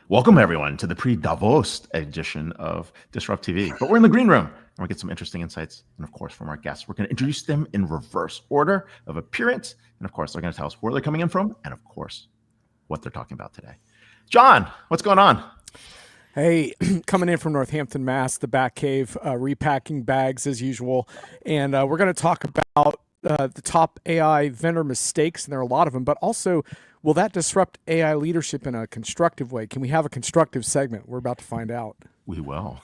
Welcome, everyone, to the pre-Davos edition of DisrupTV. But we're in the green room, and we'll get some interesting insights, and of course, from our guests. We're going to introduce them in reverse order of appearance, and of course, they're going to tell us where they're coming in from, and of course, what they're talking about today. Jon, what's going on? Hey, coming in from Northampton, Mass, the Batcave, repacking bags as usual, and we're going to talk about the top AI vendor mistakes, and there are a lot of them, but also, will that disrupt AI leadership in a constructive way? Can we have a constructive segment? We're about to find out. We will.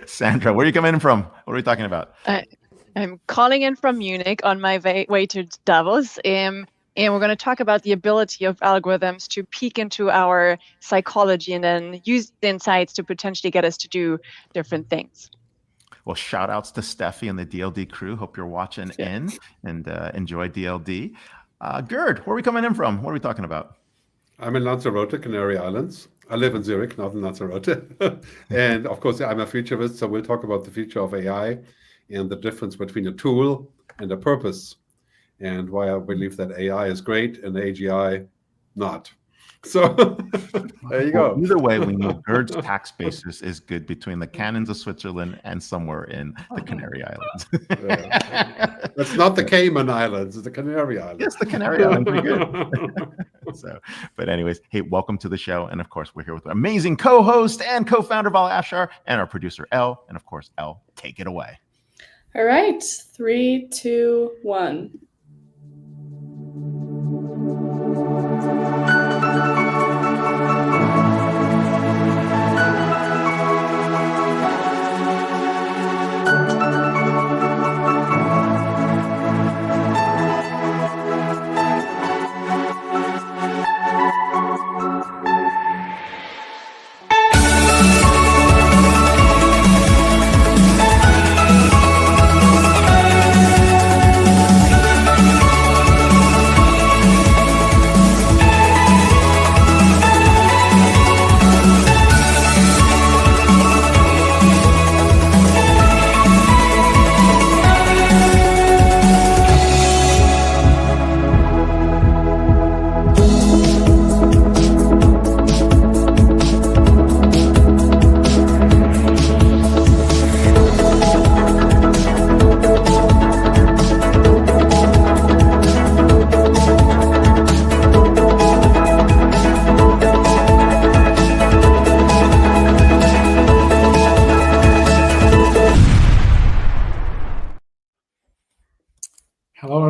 Sandra, where are you coming in from? What are we talking about? I'm calling in from Munich on my way to Davos, and we're going to talk about the ability of algorithms to peek into our psychology and then use the insights to potentially get us to do different things. Well, shout outs to Steffi and the DLD crew. Hope you're watching in and enjoy DLD. Gerd, where are we coming in from? What are we talking about? I'm in Lanzarote, Canary Islands. I live in Zurich, not in Lanzarote. And of course, I'm a futurist, so we'll talk about the future of AI and the difference between a tool and a purpose, and why I believe that AI is great and AGI not. So there you go. Well, either way, we know Gerd's tax basis is good between the cannons of Switzerland and somewhere in the Canary Islands. That's not the Cayman Islands, it's the Canary Islands. Yes, the Canary Islands are good. But anyways, hey, welcome to the show. And of course, we're here with our amazing co-host and co-founder, Vala Afshar, and our producer, Elle. And of course, Elle, take it away. All right, 3, 2, 1.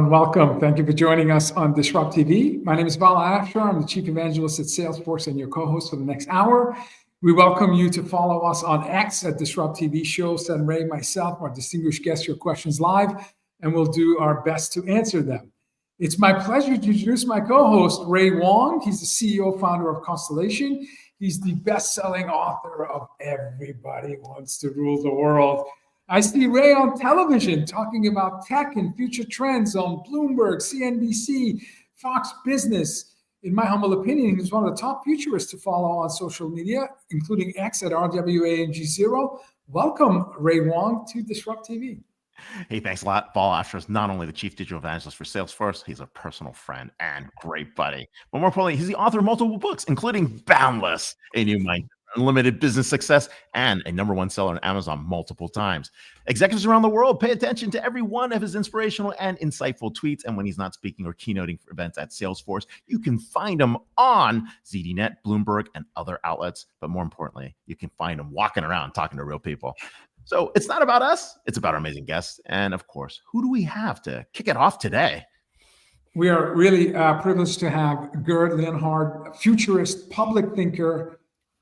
Welcome. Thank you for joining us on DisrupTV. My name is Vala Afshar. I'm the Chief Evangelist at Salesforce and your co-host for the next hour. We welcome you to follow us on X at DisrupTV Show. Send Ray, myself, our distinguished guests your questions live, and we'll do our best to answer them. It's my pleasure to introduce my co-host, Ray Wang. He's the CEO, founder of Constellation. He's the best-selling author of Everybody Wants to Rule the World. I see Ray on television talking about tech and future trends on Bloomberg, CNBC, Fox Business. In my humble opinion, he's one of the top futurists to follow on social media, including X at RWANG0. Welcome, Ray Wang, to DisrupTV. Hey, thanks a lot. Vala Afshar is not only the Chief Digital Evangelist for Salesforce, he's a personal friend and great buddy. But more importantly, he's the author of multiple books, including Boundless, a new mind. Unlimited business success, and a #1 seller on Amazon multiple times. Executives around the world pay attention to every one of his inspirational and insightful tweets. And when he's not speaking or keynoting for events at Salesforce, you can find him on ZDNet, Bloomberg, and other outlets. But more importantly, you can find him walking around talking to real people. So it's not about us. It's about our amazing guests. And of course, who do we have to kick it off today? We are really privileged to have Gerd Leonhard, a futurist, public thinker,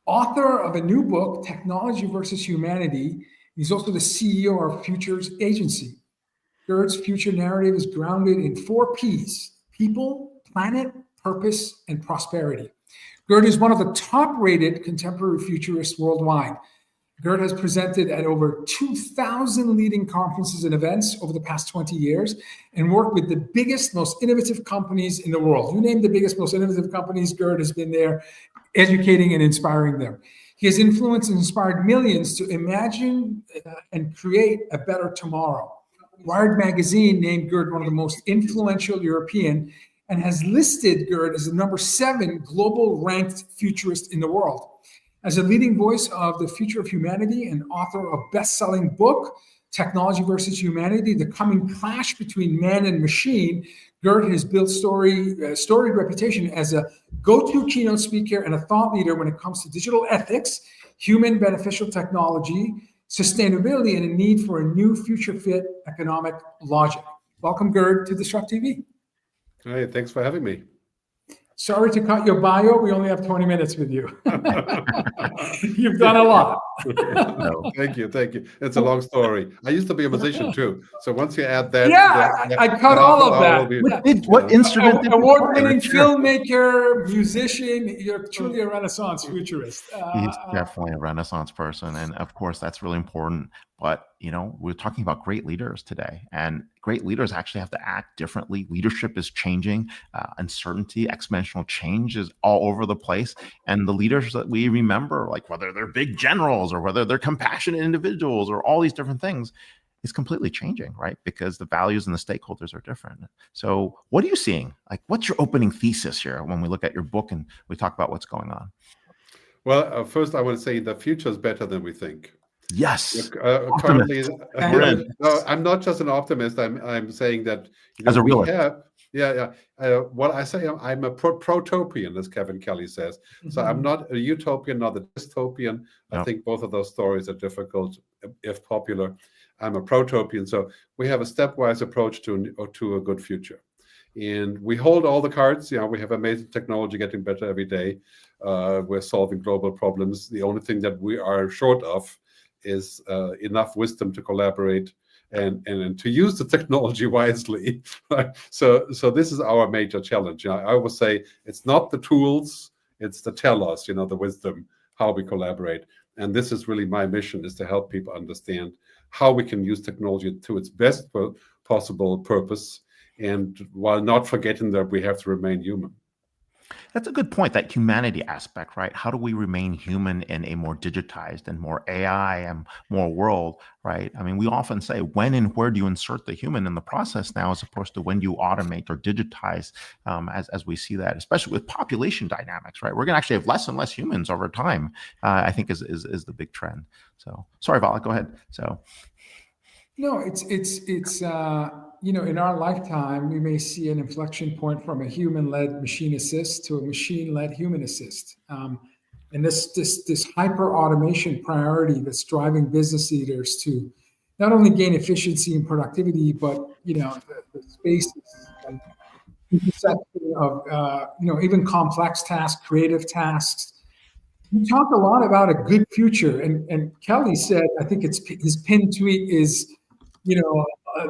author of a new book, Technology versus Humanity. He's also the CEO of Futures Agency. Gerd's future narrative is grounded in 4 Ps: people, planet, purpose, and prosperity. Gerd is one of the top-rated contemporary futurists worldwide. Gerd has presented at over 2,000 leading conferences and events over the past 20 years and worked with the biggest, most innovative companies in the world. You name the biggest, most innovative companies, Gerd has been there educating and inspiring them. He has influenced and inspired millions to imagine and create a better tomorrow. Wired magazine named Gerd one of the most influential European and has listed Gerd as the #7 global ranked futurist in the world. As a leading voice of the future of humanity and author of best-selling book, Technology versus Humanity, The Coming Clash Between Man and Machine, Gerd has built storied reputation as a go-to keynote speaker and a thought leader when it comes to digital ethics, human beneficial technology, sustainability, and a need for a new future-fit economic logic. Welcome, Gerd, to Disrupt TV. Hey, thanks for having me. Sorry to cut your bio. We only have 20 minutes with you. You've done a lot. No, thank you. It's a long story. I used to be a musician too. So once you add that, I cut all of that. What instrument? Award-winning filmmaker, musician. You're truly a Renaissance futurist. He's definitely a Renaissance person, and of course that's really important. But we're talking about great leaders today, and great leaders actually have to act differently. Leadership is changing, uncertainty, exponential change is all over the place, and the leaders that we remember, like whether they're big generals or whether they're compassionate individuals or all these different things, is completely changing, right? Because the values and the stakeholders are different. So what are you seeing? Like, what's your opening thesis here when we look at your book and we talk about what's going on? Well, first I want to say the future is better than we think. Yes. Currently, no, I'm not just an optimist. I'm saying that as a realist. What I say, I'm a protopian, as Kevin Kelly says. So I'm not a utopian, not a dystopian. I think both of those stories are difficult, if popular. I'm a protopian. So we have a stepwise approach to a good future. And we hold all the cards. We have amazing technology getting better every day. We're solving global problems. The only thing that we are short of is enough wisdom to collaborate and to use the technology wisely. Right? So this is our major challenge. I always say it's not the tools, it's the tell-us, the wisdom, how we collaborate. And this is really my mission, is to help people understand how we can use technology to its best possible purpose, and while not forgetting that we have to remain human. That's a good point, that humanity aspect, right? How do we remain human in a more digitized and more AI and more world, right? I mean, we often say, when and where do you insert the human in the process now, as opposed to when do you automate or digitize, as we see that, especially with population dynamics, right? We're going to actually have less and less humans over time, I think is the big trend. So, sorry, Vala, go ahead. So. No, it's in our lifetime, we may see an inflection point from a human-led machine assist to a machine-led human assist. And this hyper automation priority that's driving business leaders to not only gain efficiency and productivity, but the space and intersection of even complex tasks, creative tasks. We talk a lot about a good future, and Kelly said, I think it's his pinned tweet is,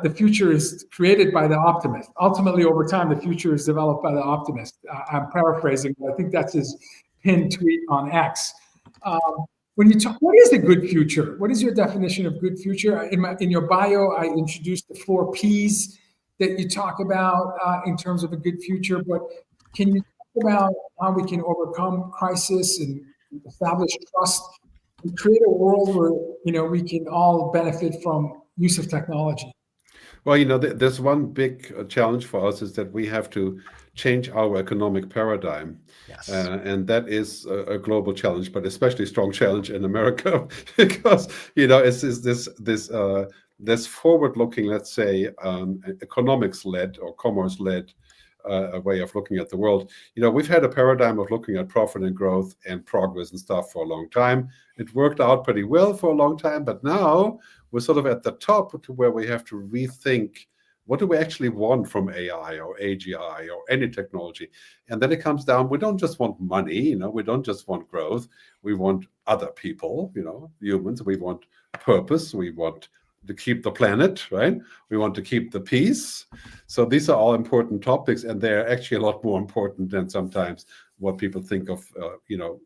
the future is created by the optimist. Ultimately, over time, the future is developed by the optimist. I'm paraphrasing, but I think that's his pinned tweet on X. When you talk, what is a good future? What is your definition of good future? In your bio, I introduced the 4 Ps that you talk about in terms of a good future. But can you talk about how we can overcome crisis and establish trust and create a world where we can all benefit from use of technology? Well, there's one big challenge for us, is that we have to change our economic paradigm. Yes. And that is a global challenge, but especially a strong challenge in America, because, it's this forward-looking, let's say, economics-led or commerce-led a way of looking at the world. We've had a paradigm of looking at profit and growth and progress and stuff for a long time. It worked out pretty well for a long time, but now we're sort of at the top to where we have to rethink, what do we actually want from AI or AGI or any technology? And then it comes down, we don't just want money, we don't just want growth. We want other people, humans. We want purpose. We want to keep the planet, right? We want to keep the peace. So these are all important topics, and they're actually a lot more important than sometimes what people think of,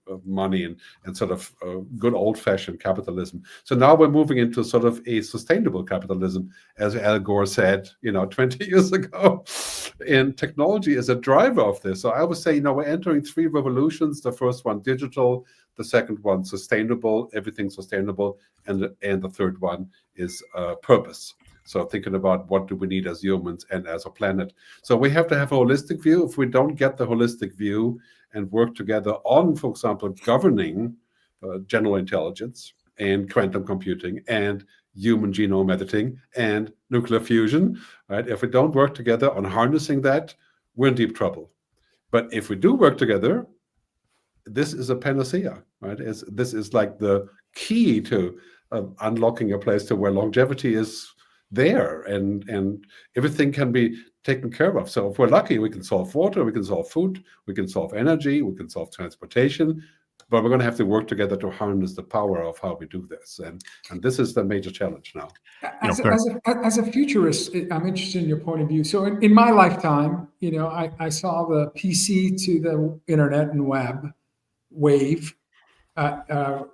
of money and sort of good old-fashioned capitalism. So now we're moving into sort of a sustainable capitalism, as Al Gore said, 20 years ago. And technology is a driver of this. So I would say, we're entering 3 revolutions. The first one, digital. The second one, sustainable, everything sustainable. And the third one is purpose. So thinking about what do we need as humans and as a planet. So we have to have a holistic view. If we don't get the holistic view and work together on, for example, governing general intelligence and quantum computing and human genome editing and nuclear fusion, right? If we don't work together on harnessing that, we're in deep trouble. But if we do work together, this is a panacea, right? This is like the key to unlocking a place to where longevity is there and everything can be taken care of. So if we're lucky, we can solve water, we can solve food, we can solve energy, we can solve transportation, but we're going to have to work together to harness the power of how we do this. And this is the major challenge now. As a futurist, I'm interested in your point of view. So in my lifetime, I saw the PC to the internet and web wave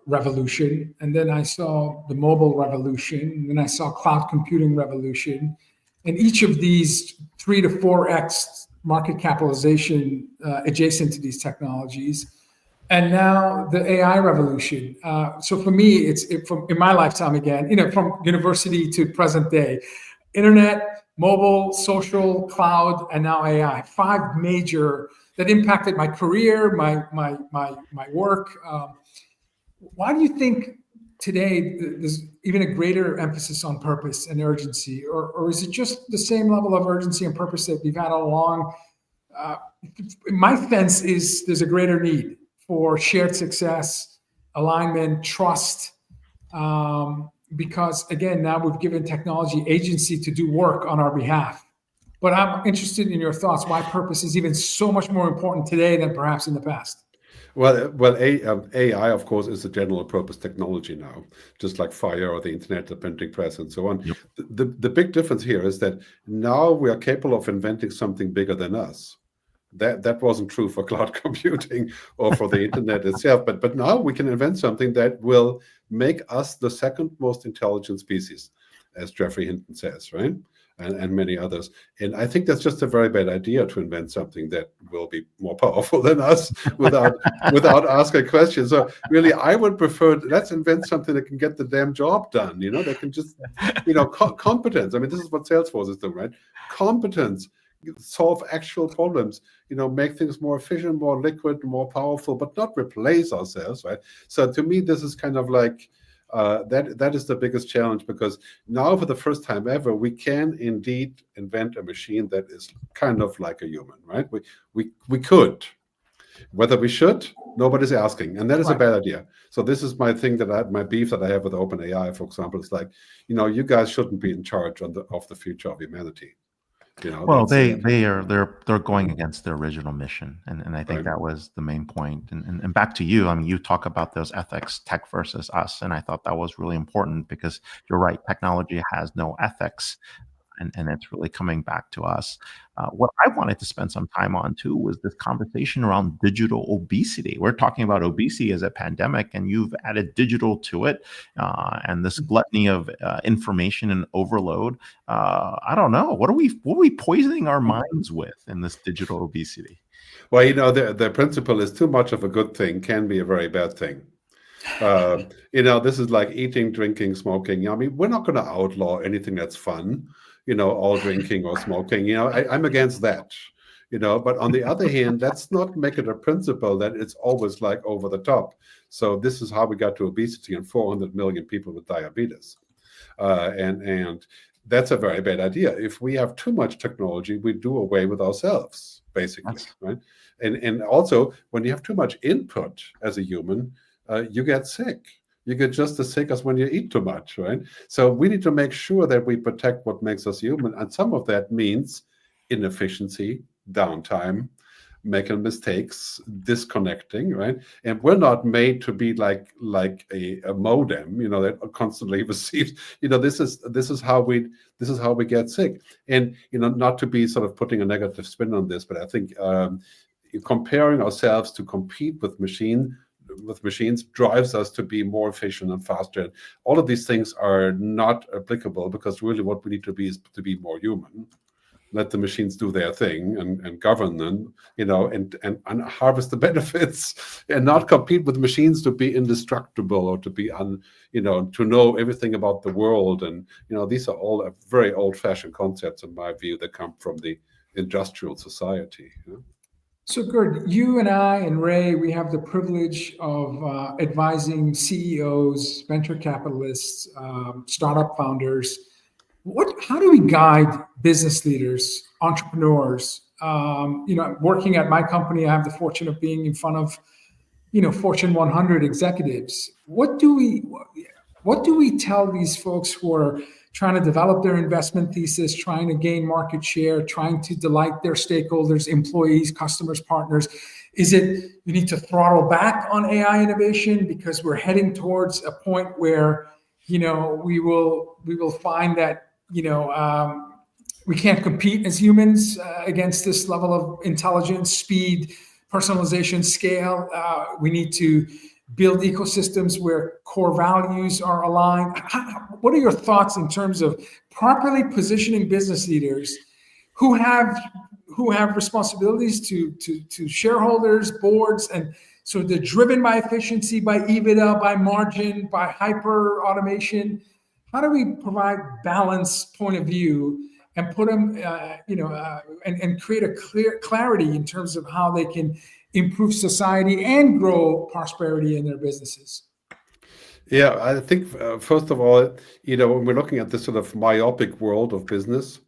revolution, and then I saw the mobile revolution, and then I saw cloud computing revolution, and each of these 3 to 4x market capitalization adjacent to these technologies, and now the AI revolution. So for me, in my lifetime again, from university to present day, internet, mobile, social, cloud, and now AI. 5 major that impacted my career, my work. Why do you think today there's even a greater emphasis on purpose and urgency, or is it just the same level of urgency and purpose that we've had all along? My sense is there's a greater need for shared success, alignment, trust, because again, now we've given technology agency to do work on our behalf. But I'm interested in your thoughts why purpose is even so much more important today than perhaps in the past. Well, AI, of course, is a general purpose technology now, just like fire or the internet, the printing press, and so on. Yep. The big difference here is that now we are capable of inventing something bigger than us. That wasn't true for cloud computing or for the internet itself, but now we can invent something that will make us the second most intelligent species, as Geoffrey Hinton says, right? And many others. And I think that's just a very bad idea to invent something that will be more powerful than us without asking questions. So really, I would prefer, let's invent something that can get the damn job done. That can just, competence. I mean, this is what Salesforce is doing, right? Competence, solve actual problems, make things more efficient, more liquid, more powerful, but not replace ourselves, right? So to me, this is kind of like, that is the biggest challenge, because now for the first time ever, we can indeed invent a machine that is kind of like a human, right? We could. Whether we should, nobody's asking, and that is a bad idea. So this is my thing my beef that I have with OpenAI, for example. It's like, you guys shouldn't be in charge of the future of humanity. Well, they're going against their original mission, and I think that was the main point. And back to you, I mean, you talk about those ethics, tech versus us, and I thought that was really important, because you're right, technology has no ethics, and it's really coming back to us. What I wanted to spend some time on too was this conversation around digital obesity. We're talking about obesity as a pandemic, and you've added digital to it, and this gluttony of information and overload. I don't know. What are we poisoning our minds with in this digital obesity? Well, the principle is too much of a good thing can be a very bad thing. This is like eating, drinking, smoking. I mean, we're not going to outlaw anything that's fun. All drinking or smoking, I'm against that, but on the other hand, let's not make it a principle that it's always like over the top. So this is how we got to obesity and 400 million people with diabetes. And that's a very bad idea. If we have too much technology, we do away with ourselves, basically, right? And also, when you have too much input as a human, you get sick. You get just as sick as when you eat too much, right? So we need to make sure that we protect what makes us human. And some of that means inefficiency, downtime, making mistakes, disconnecting, right? And we're not made to be like a modem, that constantly receives. This is how we get sick. And not to be sort of putting a negative spin on this, but I think comparing ourselves to compete with machines drives us to be more efficient and faster. And all of these things are not applicable, because really what we need to be is to be more human. let the machines do their thing and govern them, and harvest the benefits, and not compete with machines to be indestructible or to be to know everything about the world. And these are all very old-fashioned concepts in my view that come from the industrial society. So Gerd, you and I and Ray, we have the privilege of advising CEOs, venture capitalists, startup founders. How do we guide business leaders, entrepreneurs? Working at my company, I have the fortune of being in front of, Fortune 100 executives. What do we tell these folks who are trying to develop their investment thesis, trying to gain market share, trying to delight their stakeholders, employees, customers, partners? Is it you need to throttle back on AI innovation because we're heading towards a point where we will find that we can't compete as humans against this level of intelligence, speed, personalization, scale? We need to build ecosystems where core values are aligned. What are your thoughts in terms of properly positioning business leaders who have responsibilities to shareholders, boards, and so they're driven by efficiency, by EBITDA, by margin, by hyper automation? How do we provide balanced point of view and put them, and create a clear clarity in terms of how they can improve society and grow prosperity in their businesses? Yeah, I think first of all, when we're looking at this sort of myopic world of business,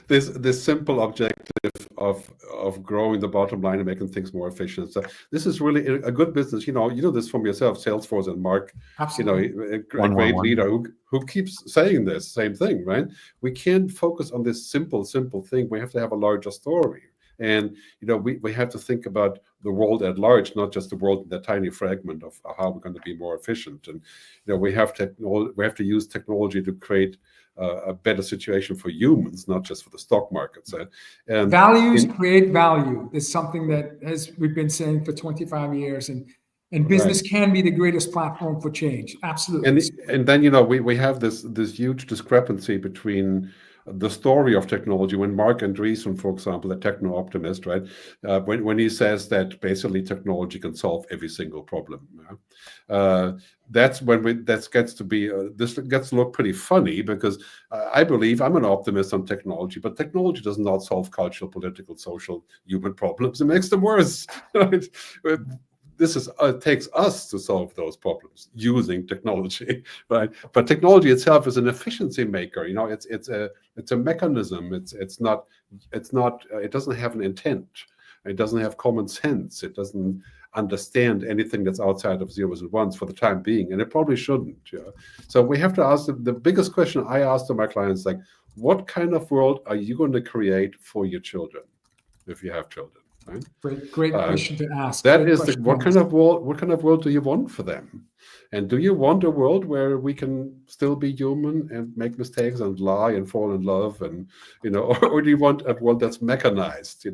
this simple objective of growing the bottom line and making things more efficient. So this is really a good business. You know this from yourself, Salesforce and Mark. Absolutely. A great leader who keeps saying this same thing, right? We can't focus on this simple thing. We have to have a larger story. And we have to think about the world at large, not just the world in that tiny fragment of how we're going to be more efficient. And we have to use technology to create a better situation for humans, not just for the stock markets. And values create value is something that, as we've been saying for 25 years, and business can be the greatest platform for change. Absolutely. And then we have this huge discrepancy between the story of technology. When Mark Andreessen, for example, a techno-optimist, right, when he says that basically technology can solve every single problem, that's when this gets to look pretty funny, because I believe I'm an optimist on technology, but technology does not solve cultural, political, social, human problems. It makes them worse. It takes us to solve those problems using technology, right? But technology itself is an efficiency maker. It's a mechanism. It doesn't have an intent. It doesn't have common sense. It doesn't understand anything that's outside of zeros and ones for the time being, and it probably shouldn't. So we have to ask the biggest question I ask to my clients, like, what kind of world are you going to create for your children, if you have children? Right? Great question to ask. That is what kind of world do you want for them? And do you want a world where we can still be human and make mistakes and lie and fall in love, and or do you want a world that's mechanized?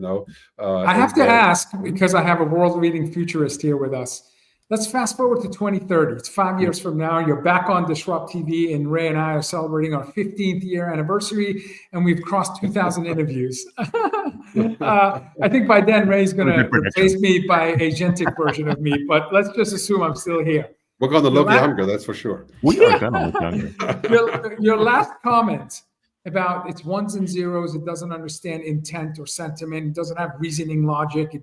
I have to ask, because I have a world-leading futurist here with us. Let's fast forward to 2030. It's 5 years from now. You're back on DisrupTV, and Ray and I are celebrating our 15th year anniversary, and we've crossed 2,000 interviews. I think by then Ray's going to replace me by agentic version of me, but let's just assume I'm still here. We're going to look younger, that's for sure. We are going to look younger. Your last comment about its ones and zeros, it doesn't understand intent or sentiment, it doesn't have reasoning logic,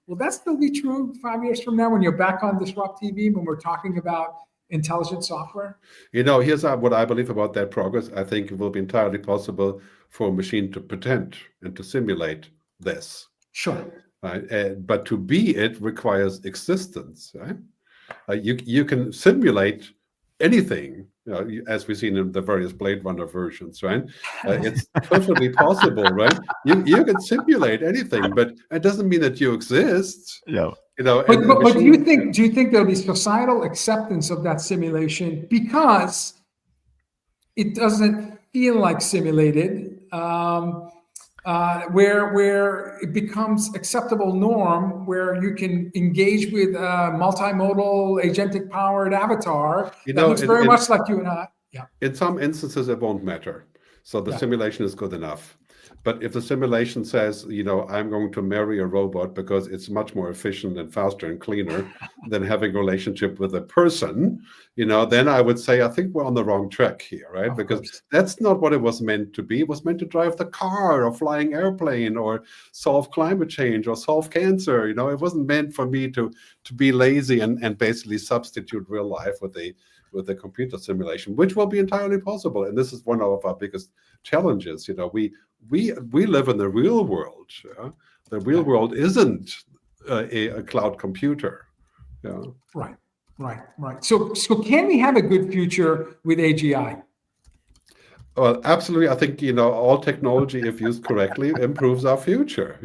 will that still be true 5 years from now when you're back on DisrupTV, when we're talking about intelligent software? Here's what I believe about that progress. I think it will be entirely possible for a machine to pretend and to simulate this. Sure. Right? But to be it requires existence, right? You can simulate anything, as we've seen in the various Blade Runner versions, right? It's perfectly possible, right? You can simulate anything, but it doesn't mean that you exist. Yeah. But do you think there'll be societal acceptance of that simulation because it doesn't feel like simulated? Where it becomes acceptable norm, where you can engage with a multimodal agentic powered avatar that looks very much like you and I. Yeah. In some instances, it won't matter. So the simulation is good enough. But if the simulation says, I'm going to marry a robot because it's much more efficient and faster and cleaner than having a relationship with a person, then I would say, I think we're on the wrong track here, right? Because that's not what it was meant to be. It was meant to drive the car or flying airplane or solve climate change or solve cancer. It wasn't meant for me to be lazy and basically substitute real life with a computer simulation, which will be entirely possible. And this is one of our biggest challenges. We live in the real world. The real world isn't a cloud computer. Right. So can we have a good future with AGI? Well, absolutely. I think all technology, if used correctly, improves our future.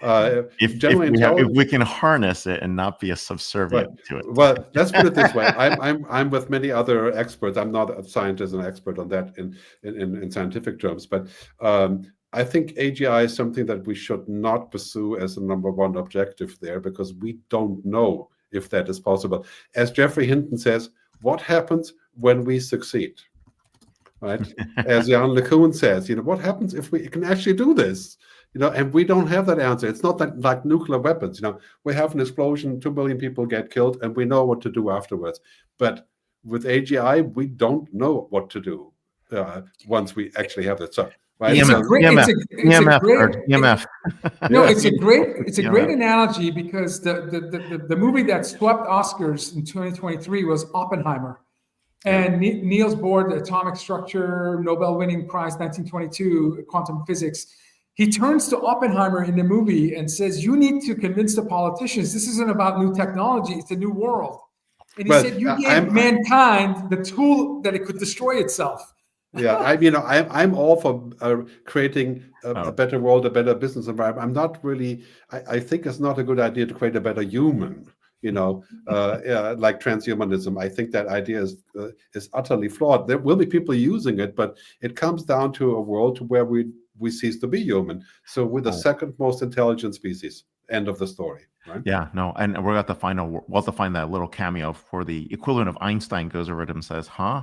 If we can harness it and not be a subservient to it. Well, let's put it this way. I'm with many other experts. I'm not a scientist and expert on that in scientific terms, but I think AGI is something that we should not pursue as the number one objective there, because we don't know if that is possible. As Geoffrey Hinton says, what happens when we succeed? Right? As Jan LeCun says, what happens if we can actually do this? And we don't have that answer. It's not that like nuclear weapons. We have an explosion, 2 million people get killed, and we know what to do afterwards. But with AGI, we don't know what to do once we actually have that stuff. Right? EMF. No, it's a great analogy, because the movie that swept Oscars in 2023 was Oppenheimer. And Niels Bohr, the atomic structure, Nobel-winning prize, 1922, quantum physics, he turns to Oppenheimer in the movie and says, you need to convince the politicians this isn't about new technology, it's a new world. And he said, you gave mankind the tool that it could destroy itself. Yeah, I'm all for creating a better world, a better business environment. I'm not really, I think it's not a good idea to create a better human. Like transhumanism. I think that idea is utterly flawed. There will be people using it, but it comes down to a world where we cease to be human. So we're the second most intelligent species. End of the story. Right? Yeah, no, and we'll have to find that little cameo for the equivalent of Einstein goes over to him and says, "Huh,"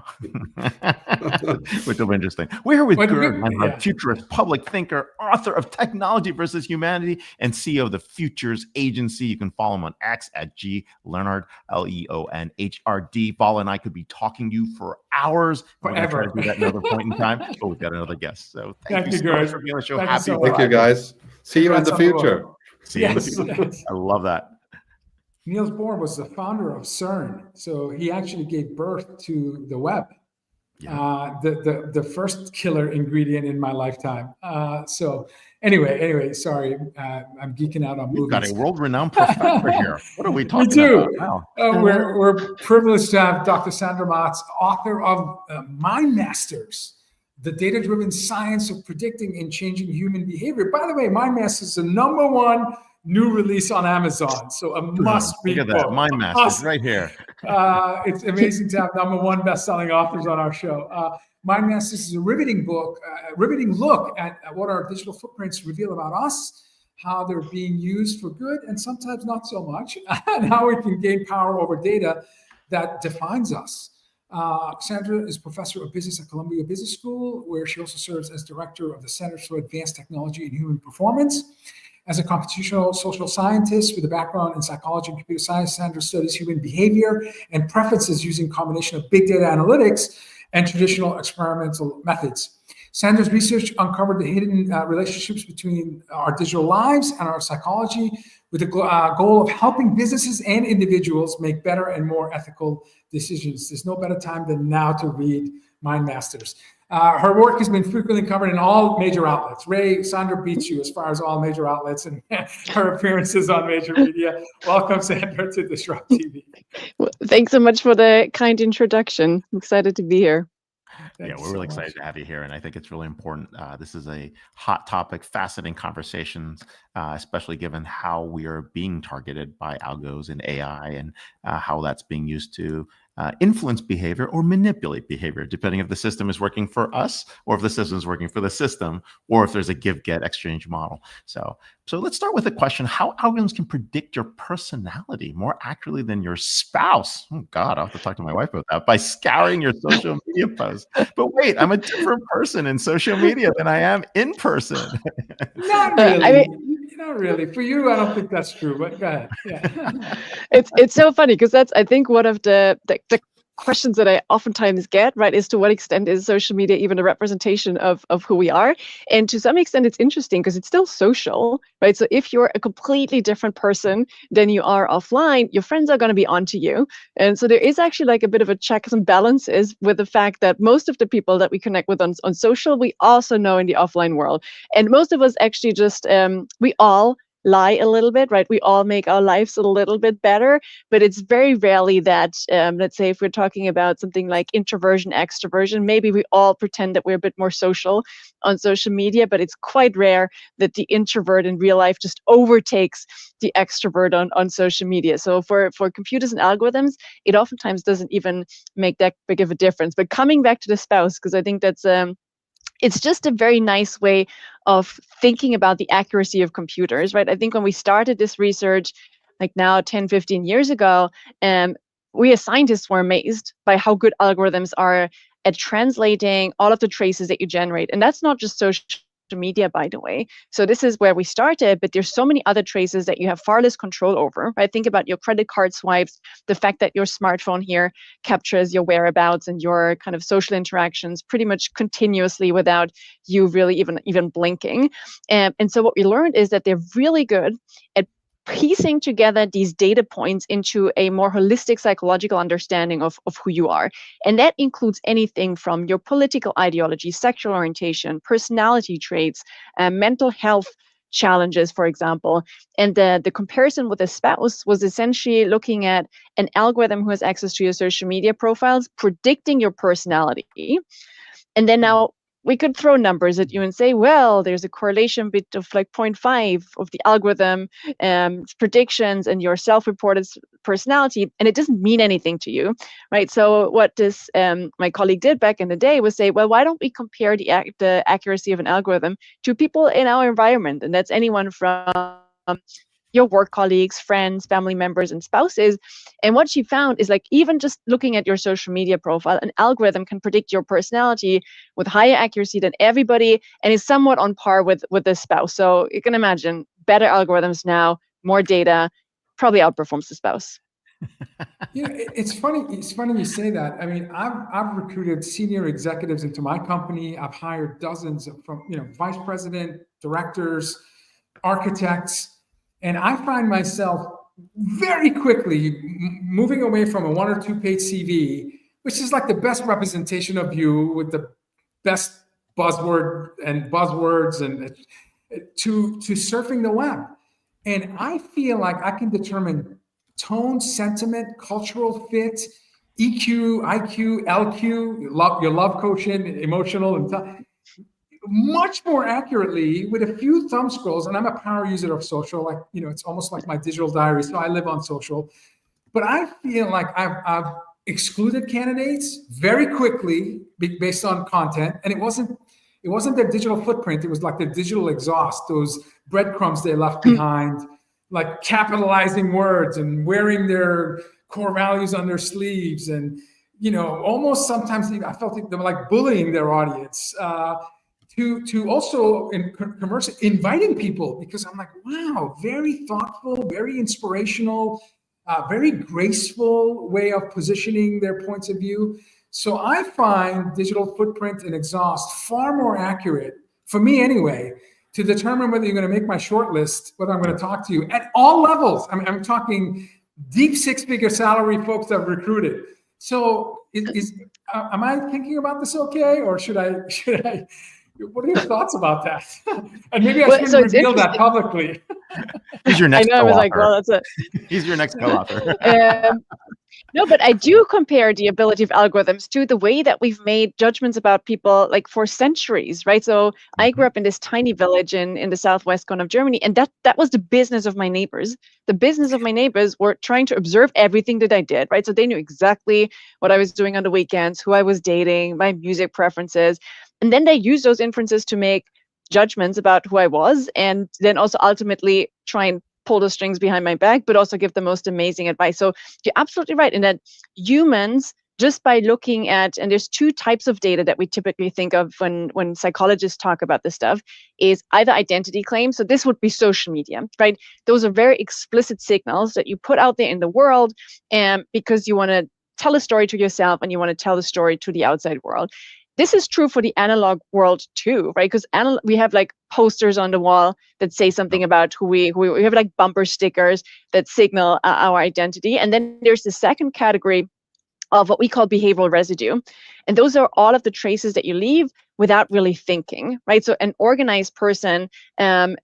which will be interesting. We're here with Gerd Leonhard, futurist, public thinker, author of Technology versus Humanity, and CEO of the Futures Agency. You can follow him on X at G Leonhard, Leonhrd. Vala and I could be talking to you for hours. We're going to try to do that another point in time. But we've got another guest. So thank you so much for being on the show. Thank you, guys. See you in the future. Yes. I love that. Niels Bohr was the founder of CERN, so he actually gave birth to the web. Yeah. The first killer ingredient in my lifetime. So anyway, sorry, I'm geeking out on movies. We've got a world-renowned professor here. What are we talking about? We do. We're privileged to have Dr. Sandra Matz, author of Mindmasters, the data-driven science of predicting and changing human behavior. By the way, Mindmasters is the #1 new release on Amazon, so a must-read book. Look at that, Mindmasters right here. It's amazing to have #1 best-selling authors on our show. Mindmasters is a riveting book, a riveting look at what our digital footprints reveal about us, how they're being used for good and sometimes not so much, and how we can gain power over data that defines us. Sandra is professor of business at Columbia Business School, where she also serves as director of the Center for Advanced Technology and Human Performance. As a computational social scientist with a background in psychology and computer science, Sandra studies human behavior and preferences using a combination of big data analytics and traditional experimental methods. Sandra's research uncovered the hidden relationships between our digital lives and our psychology, with the goal of helping businesses and individuals make better and more ethical decisions. There's no better time than now to read Mindmasters. Her work has been frequently covered in all major outlets. Ray, Sandra beats you as far as all major outlets and her appearances on major media. Welcome, Sandra, to DisrupTV. Well, thanks so much for the kind introduction. I'm excited to be here. We're really excited to have you here, and I think it's really important. This is a hot topic, fascinating conversations, especially given how we are being targeted by algos and AI, and how that's being used to influence behavior or manipulate behavior, depending if the system is working for us or if the system is working for the system, or if there's a give-get exchange model. So let's start with a question: how algorithms can predict your personality more accurately than your spouse? Oh God, I'll have to talk to my wife about that. By scouring your social media posts. But wait, I'm a different person in social media than I am in person. Not really. Not really. For you, I don't think that's true, but go ahead. Yeah. It's so funny because that's, I think, one of the questions that I oftentimes get, right, is to what extent is social media even a representation of who we are? And to some extent, it's interesting because it's still social, right? So if you're a completely different person than you are offline, your friends are going to be onto you. And so there is actually like a bit of a checks and balances with the fact that most of the people that we connect with on social, we also know in the offline world. And most of us actually just, we all lie a little bit, right? We all make our lives a little bit better, but it's very rarely that, let's say if we're talking about something like introversion, extroversion, maybe we all pretend that we're a bit more social on social media, but it's quite rare that the introvert in real life just overtakes the extrovert on social media. So for computers and algorithms, it oftentimes doesn't even make that big of a difference. But coming back to the spouse, because I think that's it's just a very nice way of thinking about the accuracy of computers, right? I think when we started this research, like now 10, 15 years ago, we as scientists were amazed by how good algorithms are at translating all of the traces that you generate. And that's not just social media, by the way. So this is where we started, but there's so many other traces that you have far less control over, right? Think about your credit card swipes, the fact that your smartphone here captures your whereabouts and your kind of social interactions pretty much continuously without you really even blinking. And so what we learned is that they're really good at piecing together these data points into a more holistic psychological understanding of who you are. And that includes anything from your political ideology, sexual orientation, personality traits, mental health challenges, for example. And the comparison with a spouse was essentially looking at an algorithm who has access to your social media profiles, predicting your personality. And then now we could throw numbers at you and say, well, there's a correlation bit of like 0.5 of the algorithm predictions and your self-reported personality, and it doesn't mean anything to you, right? So what this my colleague did back in the day was say, well, why don't we compare the accuracy of an algorithm to people in our environment? And that's anyone from your work colleagues, friends, family members, and spouses. And what she found is like, even just looking at your social media profile, an algorithm can predict your personality with higher accuracy than everybody and is somewhat on par with the spouse. So you can imagine better algorithms now, more data, probably outperforms the spouse. It's funny. It's funny you say that. I mean, I've recruited senior executives into my company. I've hired dozens from vice president, directors, architects. And I find myself very quickly moving away from a 1 or 2 page CV, which is like the best representation of you with the best buzzwords and to surfing the web. And I feel like I can determine tone, sentiment, cultural fit, EQ, IQ, LQ, your love quotient, emotional, and much more accurately with a few thumb scrolls. And I'm a power user of social, like, it's almost like my digital diary. So I live on social, but I feel like I've excluded candidates very quickly based on content. And it wasn't their digital footprint. It was like their digital exhaust, those breadcrumbs they left behind, like capitalizing words and wearing their core values on their sleeves. And, almost sometimes I felt like they were like bullying their audience. To also in commercial, inviting people, because I'm like, wow, very thoughtful, very inspirational, very graceful way of positioning their points of view. So I find digital footprint and exhaust far more accurate, for me anyway, to determine whether you're going to make my short list, whether I'm going to talk to you at all levels. I mean, I'm talking deep 6-figure salary folks that I've recruited. So am I thinking about this okay, or should I? What are your thoughts about that? And maybe I shouldn't reveal that publicly. He's your next I know, co-author. I was like, well, that's it. He's your next co-author. No, but I do compare the ability of algorithms to the way that we've made judgments about people like for centuries, right? So I grew up in this tiny village in the southwest corner of Germany, and that was the business of my neighbors. The business of my neighbors were trying to observe everything that I did, right? So they knew exactly what I was doing on the weekends, who I was dating, my music preferences. And then they used those inferences to make judgments about who I was, and then also ultimately try and pull the strings behind my back, but also give the most amazing advice. So you're absolutely right in that humans just by looking at, and there's two types of data that we typically think of when psychologists talk about this stuff, is either identity claims. So this would be social media, right? Those are very explicit signals that you put out there in the world, because you want to tell a story to yourself and you want to tell the story to the outside world. This is true for the analog world too, right? Because we have like posters on the wall that say something about who we have, like bumper stickers that signal our identity. And then there's the second category of what we call behavioral residue. And those are all of the traces that you leave without really thinking, right? So an organized person their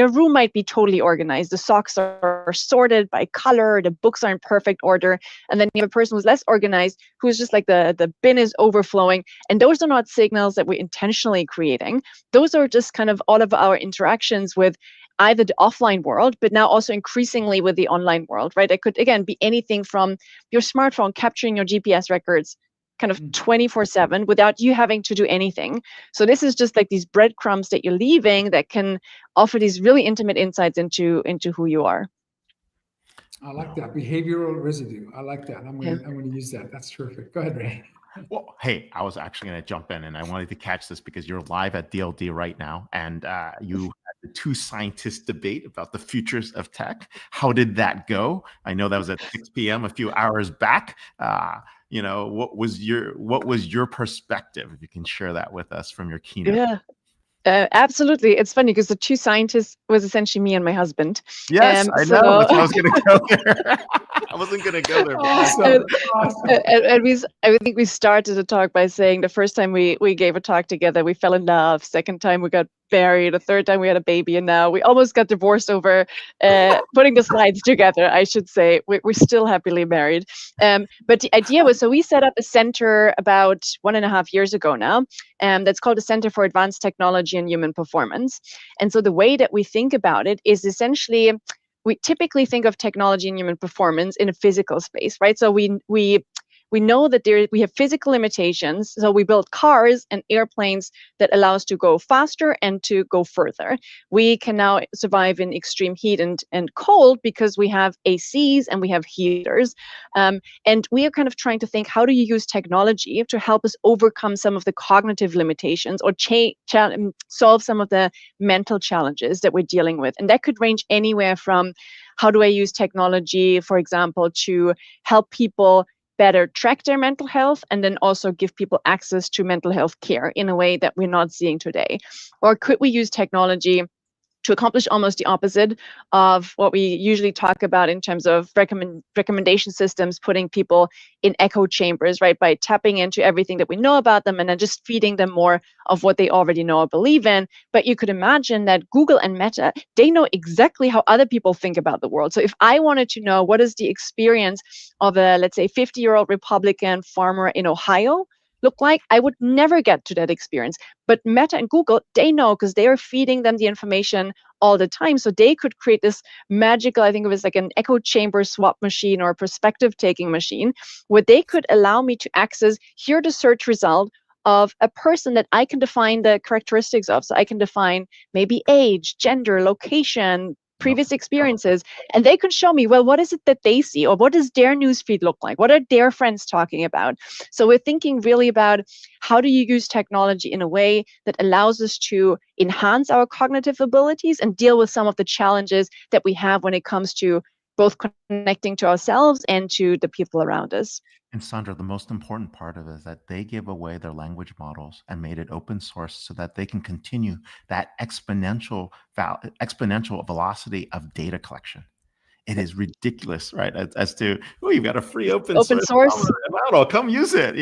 room might be totally organized. The socks are sorted by color, the books are in perfect order. And then you have a person who's less organized, who's just like the bin is overflowing. And those are not signals that we're intentionally creating. Those are just kind of all of our interactions with either the offline world, but now also increasingly with the online world, right? It could, again, be anything from your smartphone capturing your GPS records kind of 24/7 without you having to do anything. So this is just like these breadcrumbs that you're leaving that can offer these really intimate insights into who you are. I like that. Behavioral residue. I like that. I'm going to use that. That's terrific. Go ahead, Ray. Well, hey, I was actually going to jump in, and I wanted to catch this because you're live at DLD right now, and you had the two scientists debate about the futures of tech. How did that go? I know that was at 6 p.m. a few hours back. What was your perspective? If you can share that with us from your keynote. Yeah. Absolutely. It's funny because the two scientists was essentially me and my husband. Yes, I know. That's why I was going to go there. I wasn't going to go there. Awesome. I think we started the talk by saying the first time we gave a talk together, we fell in love. Second time we got married. The third time we had a baby, and now we almost got divorced over putting the slides together. I should say we're still happily married. But the idea was, so we set up a center about 1.5 years ago now, that's called the Center for Advanced Technology and Human Performance. And so the way that we think about it is essentially, we typically think of technology and human performance in a physical space, right? So we know that we have physical limitations. So we build cars and airplanes that allow us to go faster and to go further. We can now survive in extreme heat and cold because we have ACs and we have heaters. And we are kind of trying to think, how do you use technology to help us overcome some of the cognitive limitations or solve some of the mental challenges that we're dealing with? And that could range anywhere from, how do I use technology, for example, to help people better track their mental health, and then also give people access to mental health care in a way that we're not seeing today? Or could we use technology to accomplish almost the opposite of what we usually talk about in terms of recommendation systems, putting people in echo chambers, right? By tapping into everything that we know about them and then just feeding them more of what they already know or believe in. But you could imagine that Google and Meta, they know exactly how other people think about the world. So if I wanted to know what is the experience of a, let's say, 50-year-old Republican farmer in Ohio look like, I would never get to that experience. But Meta and Google, they know, because they are feeding them the information all the time. So they could create this magical, I think it was like an echo chamber swap machine or a perspective taking machine, where they could allow me to access, here the search result of a person that I can define the characteristics of. So I can define maybe age, gender, location, previous experiences, and they could show me, well, what is it that they see, or what does their newsfeed look like? What are their friends talking about? So we're thinking really about, how do you use technology in a way that allows us to enhance our cognitive abilities and deal with some of the challenges that we have when it comes to both connecting to ourselves and to the people around us. And Sandra, the most important part of it is that they gave away their language models and made it open source so that they can continue that exponential velocity of data collection. It is ridiculous, right? As to, oh, you've got a free open source model, come use it,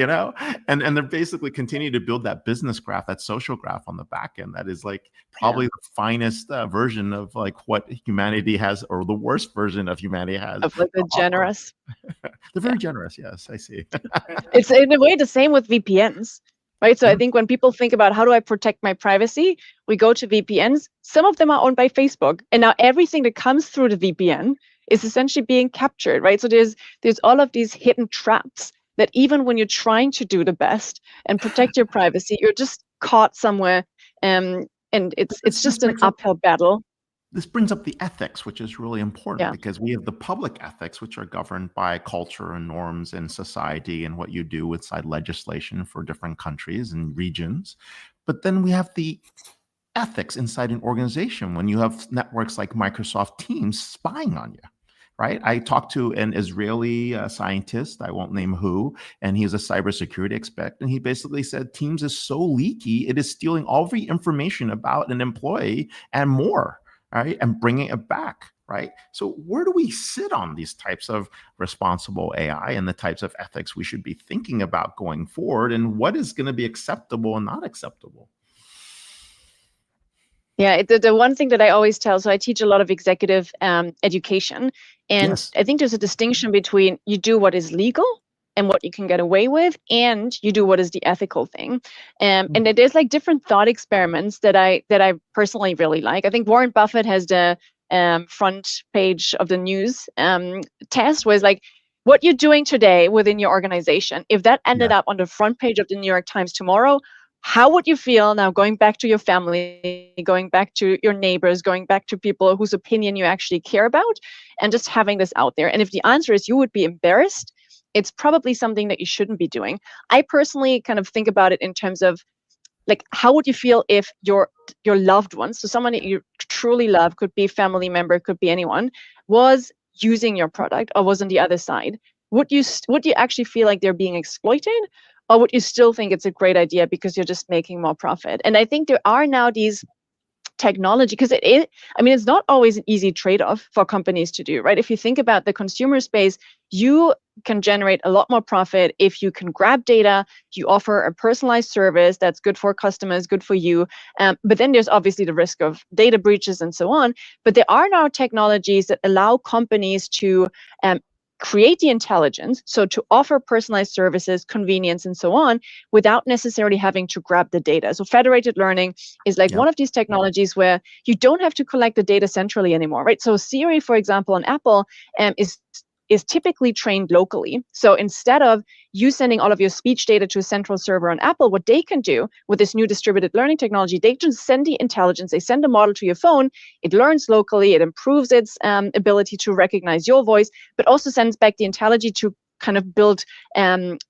And they're basically continuing to build that business graph, that social graph on the back end. That is like probably the finest version of like what humanity has, or the worst version of humanity has. Of like the generous. They're very generous. Yes, I see. It's in a way the same with VPNs. Right. So I think when people think about, how do I protect my privacy, we go to VPNs. Some of them are owned by Facebook. And now everything that comes through the VPN is essentially being captured. Right. So there's all of these hidden traps that even when you're trying to do the best and protect your privacy, you're just caught somewhere. And it's just an uphill battle. this brings up the ethics, which is really important Yeah. because we have the public ethics, which are governed by culture and norms and society and what you do inside legislation for different countries and regions. But then we have the ethics inside an organization when you have networks like Microsoft Teams spying on you. Right. I talked to an Israeli scientist, I won't name who, and he's a cybersecurity expert. And he basically said Teams is so leaky, it is stealing all the information about an employee and more, right? And bringing it back, right? So where do we sit on these types of responsible AI and the types of ethics we should be thinking about going forward? And what is going to be acceptable and not acceptable? Yeah, the one thing that I always tell, so I teach a lot of executive education, and Yes. I think there's a distinction between you do what is legal and what you can get away with, and you do what is the ethical thing. And there's like different thought experiments that I personally really like. I think Warren Buffett has the front page of the news test, was like, what you're doing today within your organization, if that ended up on the front page of the New York Times tomorrow, how would you feel now going back to your family, going back to your neighbors, going back to people whose opinion you actually care about, and just having this out there? And if the answer is you would be embarrassed, it's probably something that you shouldn't be doing. I personally kind of think about it in terms of, like, how would you feel if your loved ones, so someone that you truly love, could be a family member, could be anyone, was using your product or was on the other side? Would you actually feel like they're being exploited? Or would you still think it's a great idea because you're just making more profit? And I think there are now these technology, because it's not always an easy trade-off for companies to do, right? If you think about the consumer space, you can generate a lot more profit if you can grab data, you offer a personalized service that's good for customers, good for you. But then there's obviously the risk of data breaches and so on. But there are now technologies that allow companies to create the intelligence, so to offer personalized services, convenience, and so on, without necessarily having to grab the data. So federated learning is like one of these technologies where you don't have to collect the data centrally anymore, right? So Siri, for example, on Apple is typically trained locally. So instead of you sending all of your speech data to a central server on Apple, what they can do with this new distributed learning technology, they just send the intelligence, they send a model to your phone, it learns locally, it improves its ability to recognize your voice, but also sends back the intelligence to kind of build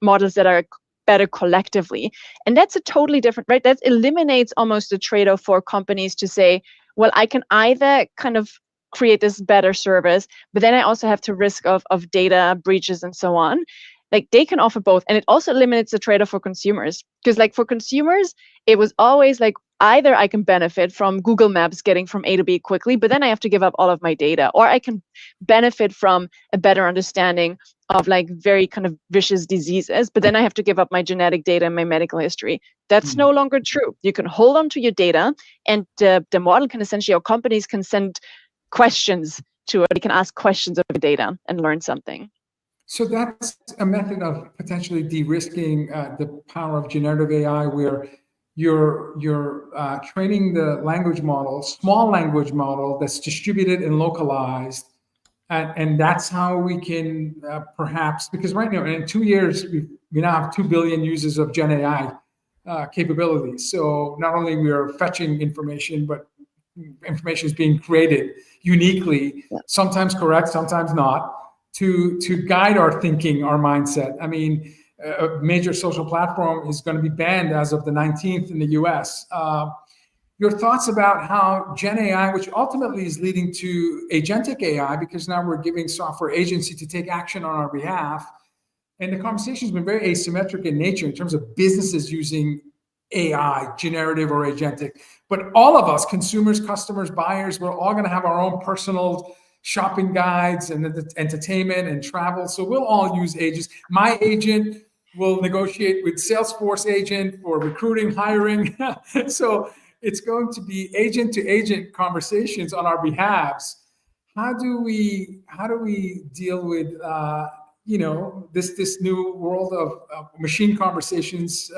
models that are better collectively. And that's a totally different, right? That eliminates almost the trade-off for companies to say, well, I can either kind of create this better service, but then I also have to risk of data breaches and so on. Like, they can offer both. And it also eliminates the trade-off for consumers. Because like for consumers, it was always like, either I can benefit from Google Maps getting from A to B quickly, but then I have to give up all of my data, or I can benefit from a better understanding of like very kind of vicious diseases, but then I have to give up my genetic data and my medical history. That's no longer true. You can hold on to your data, and the model can essentially, or companies can send questions to it. You can ask questions of the data and learn something. So that's a method of potentially de-risking the power of generative AI, where you're training the language model, small language model that's distributed and localized, and that's how we can perhaps, because right now in 2 years we now have 2 billion users of Gen AI capabilities. So not only we are fetching information, but information is being created uniquely, sometimes correct, sometimes not, to guide our thinking, our mindset. I mean, a major social platform is going to be banned as of the 19th in the US. Your thoughts about how Gen AI, which ultimately is leading to agentic AI, because now we're giving software agency to take action on our behalf. And the conversation has been very asymmetric in nature in terms of businesses using AI, generative or agentic. But all of us, consumers, customers, buyers, we're all going to have our own personal shopping guides and entertainment and travel. So we'll all use agents. My agent will negotiate with Salesforce agent for recruiting, hiring. So it's going to be agent to agent conversations on our behalves. How do we deal with this new world of machine conversations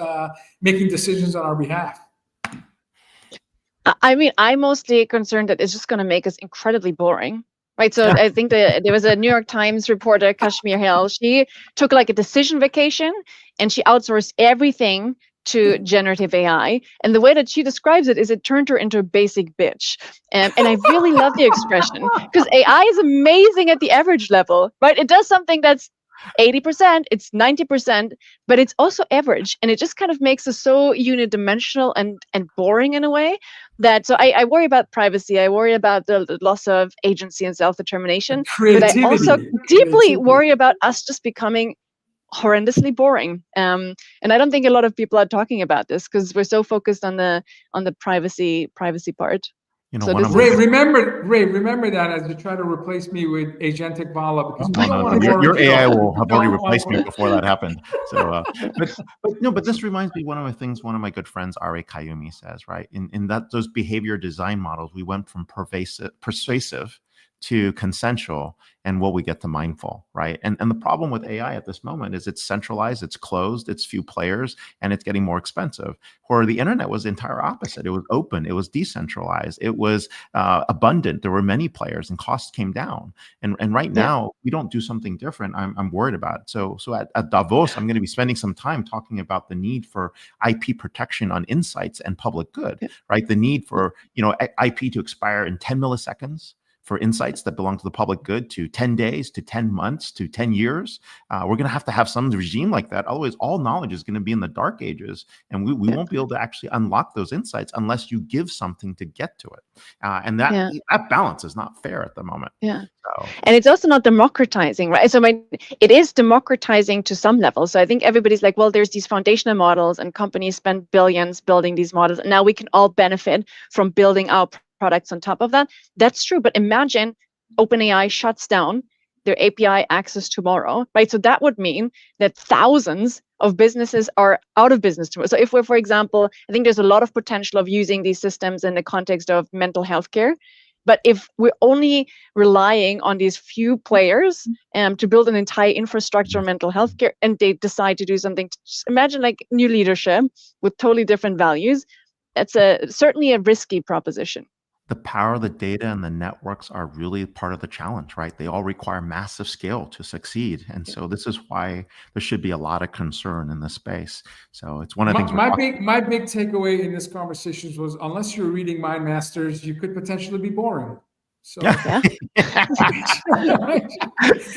making decisions on our behalf? I mean, I'm mostly concerned that it's just going to make us incredibly boring. Right. So I think there was a New York Times reporter, Kashmir Hill. She took like a decision vacation and she outsourced everything to generative AI. And the way that she describes it is it turned her into a basic bitch. And I really love the expression because AI is amazing at the average level, right? It does something that's 80%, it's 90%, but it's also average. And it just kind of makes us so unidimensional and boring in a way that, so I worry about privacy. I worry about the loss of agency and self-determination. But I also deeply worry about us just becoming horrendously boring. And I don't think a lot of people are talking about this because we're so focused on the privacy part. You know, So Ray, remember that as you try to replace me with agentic Vala, because we don't want to your AI will have already replaced me before that happened. So, but this reminds me one of the things one of my good friends R.A. Kayumi says, right? In that those behavior design models, we went from persuasive to consensual, and what we get to mindful, right? And the problem with AI at this moment is it's centralized, it's closed, it's few players, and it's getting more expensive. Where the internet was the entire opposite. It was open, it was decentralized, it was abundant. There were many players, and costs came down. And right now, we don't do something different. I'm worried about it. So at Davos, I'm going to be spending some time talking about the need for IP protection on insights and public good, right? The need for IP to expire in 10 milliseconds. For insights that belong to the public good, to 10 days, to 10 months, to 10 years. We're going to have some regime like that. Otherwise, all knowledge is going to be in the dark ages, and we won't be able to actually unlock those insights unless you give something to get to it. And that balance is not fair at the moment. Yeah. So. And it's also not democratizing, right? So it is democratizing to some level. So I think everybody's like, well, there's these foundational models and companies spend billions building these models. And now we can all benefit from building our products on top of that. That's true. But imagine OpenAI shuts down their API access tomorrow, right? So that would mean that thousands of businesses are out of business tomorrow. So if we're, for example, I think there's a lot of potential of using these systems in the context of mental health care. But if we're only relying on these few players to build an entire infrastructure of mental health care, and they decide to do something, imagine like new leadership with totally different values. That's certainly a risky proposition. The power of the data and the networks are really part of the challenge, right? They all require massive scale to succeed. And so this is why there should be a lot of concern in this space. So it's one of the things my big takeaway in this conversation was, unless you're reading Mindmasters, you could potentially be boring. So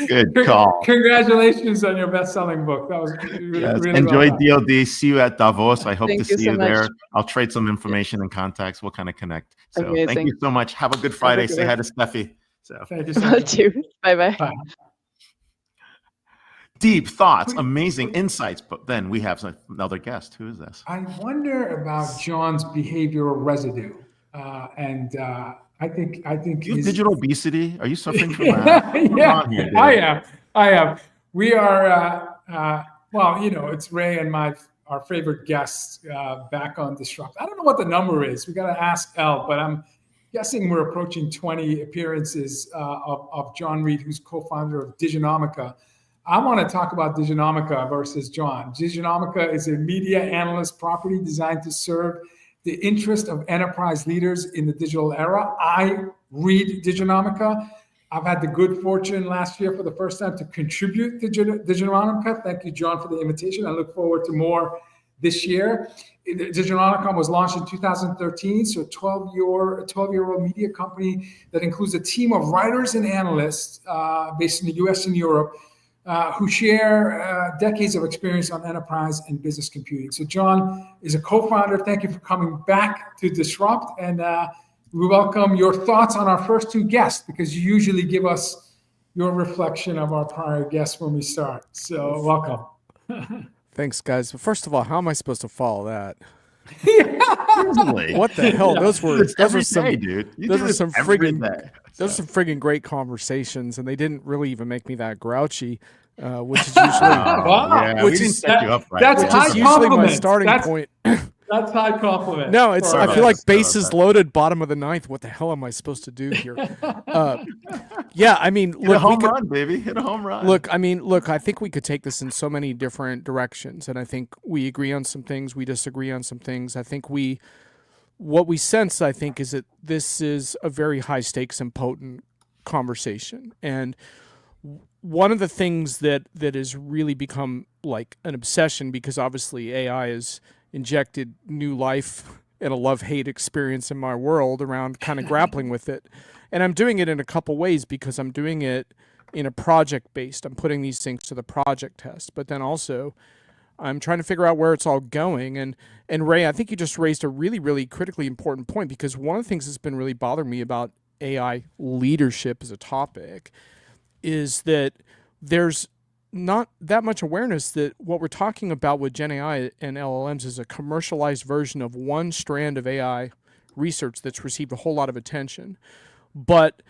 good call. Congratulations on your best-selling book. That was really enjoy well DLD. See you at Davos. I hope to see you there. Much. I'll trade some information and contacts. We'll kind of connect. So amazing. Thank you so much. Have a good Friday. Say hi to Steffi. So thank you so much. Bye-bye. Deep thoughts, amazing insights. But then we have another guest. Who is this? I wonder about Jon's behavioral residue, I think you have digital obesity. Are you suffering from that? Yeah, I am. We are. Well, it's Ray and our favorite guests back on Disrupt. I don't know what the number is. We got to ask Elle, but I'm guessing we're approaching 20 appearances of Jon Reed, who's co-founder of Diginomica. I want to talk about Diginomica versus Jon. Diginomica is a media analyst property designed to serve the interest of enterprise leaders in the digital era. I read Diginomica. I've had the good fortune last year for the first time to contribute to Diginomica. Thank you, Jon, for the invitation. I look forward to more this year. Diginomica was launched in 2013, so a 12-year-old media company that includes a team of writers and analysts based in the US and Europe who share decades of experience on enterprise and business computing. So Jon is a co-founder. Thank you for coming back to Disrupt. And we welcome your thoughts on our first two guests, because you usually give us your reflection of our prior guests when we start. So welcome. Thanks, guys. First of all, how am I supposed to follow that? Seriously. What the hell? Those were some dude. Those are some friggin' great conversations, and they didn't really even make me that grouchy, which is usually my starting point. That's high compliment. No, I feel like bases loaded, bottom of the ninth. What the hell am I supposed to do here? Yeah, I mean, hit a home run, baby. Hit a home run. Look, I think we could take this in so many different directions, and I think we agree on some things, we disagree on some things. I think what we sense, I think, is that this is a very high stakes and potent conversation. And one of the things that has really become like an obsession, because obviously AI is injected new life and a love-hate experience in my world around kind of grappling with it. And I'm doing it in a couple ways because I'm doing it in a project-based. I'm putting these things to the project test, but then also I'm trying to figure out where it's all going. And Ray, I think you just raised a really, really critically important point, because one of the things that's been really bothering me about AI leadership as a topic is that there's not that much awareness that what we're talking about with Gen AI and LLMs is a commercialized version of one strand of AI research that's received a whole lot of attention. But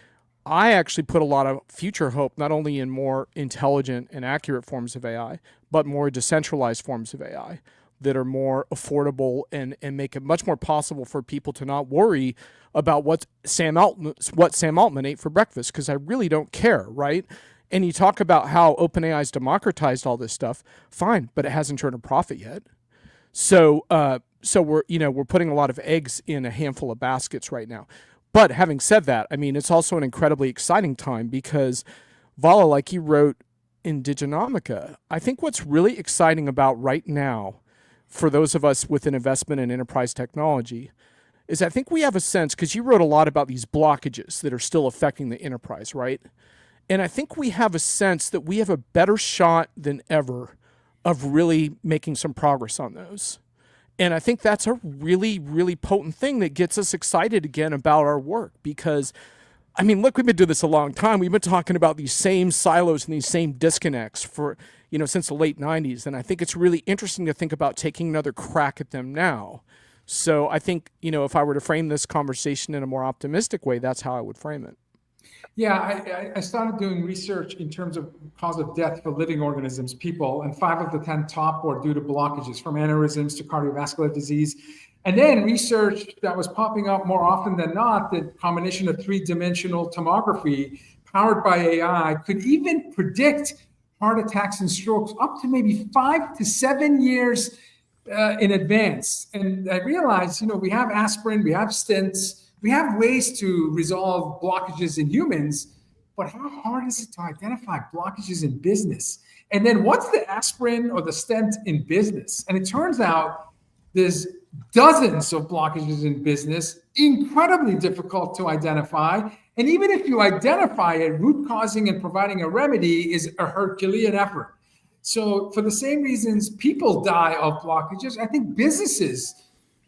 I actually put a lot of future hope not only in more intelligent and accurate forms of AI, but more decentralized forms of AI that are more affordable and make it much more possible for people to not worry about what Sam Altman ate for breakfast, because I really don't care, right? And you talk about how OpenAI's democratized all this stuff, fine, but it hasn't turned a profit yet. So we're putting a lot of eggs in a handful of baskets right now. But having said that, I mean, it's also an incredibly exciting time because Vala, like you wrote in Diginomica, I think what's really exciting about right now for those of us with an investment in enterprise technology is I think we have a sense, because you wrote a lot about these blockages that are still affecting the enterprise, right? And I think we have a sense that we have a better shot than ever of really making some progress on those. And I think that's a really, really potent thing that gets us excited again about our work, because, I mean, look, we've been doing this a long time. We've been talking about these same silos and these same disconnects for, since the late 90s. And I think it's really interesting to think about taking another crack at them now. So I think, if I were to frame this conversation in a more optimistic way, that's how I would frame it. Yeah, I started doing research in terms of cause of death for living organisms, people, and 5 of the 10 top were due to blockages, from aneurysms to cardiovascular disease. And then research that was popping up more often than not, the combination of 3-dimensional tomography powered by AI could even predict heart attacks and strokes up to maybe 5 to 7 years in advance. And I realized, we have aspirin, we have stents, we have ways to resolve blockages in humans, but how hard is it to identify blockages in business? And then what's the aspirin or the stent in business? And it turns out there's dozens of blockages in business, incredibly difficult to identify. And even if you identify it, root causing and providing a remedy is a Herculean effort. So for the same reasons people die of blockages, I think businesses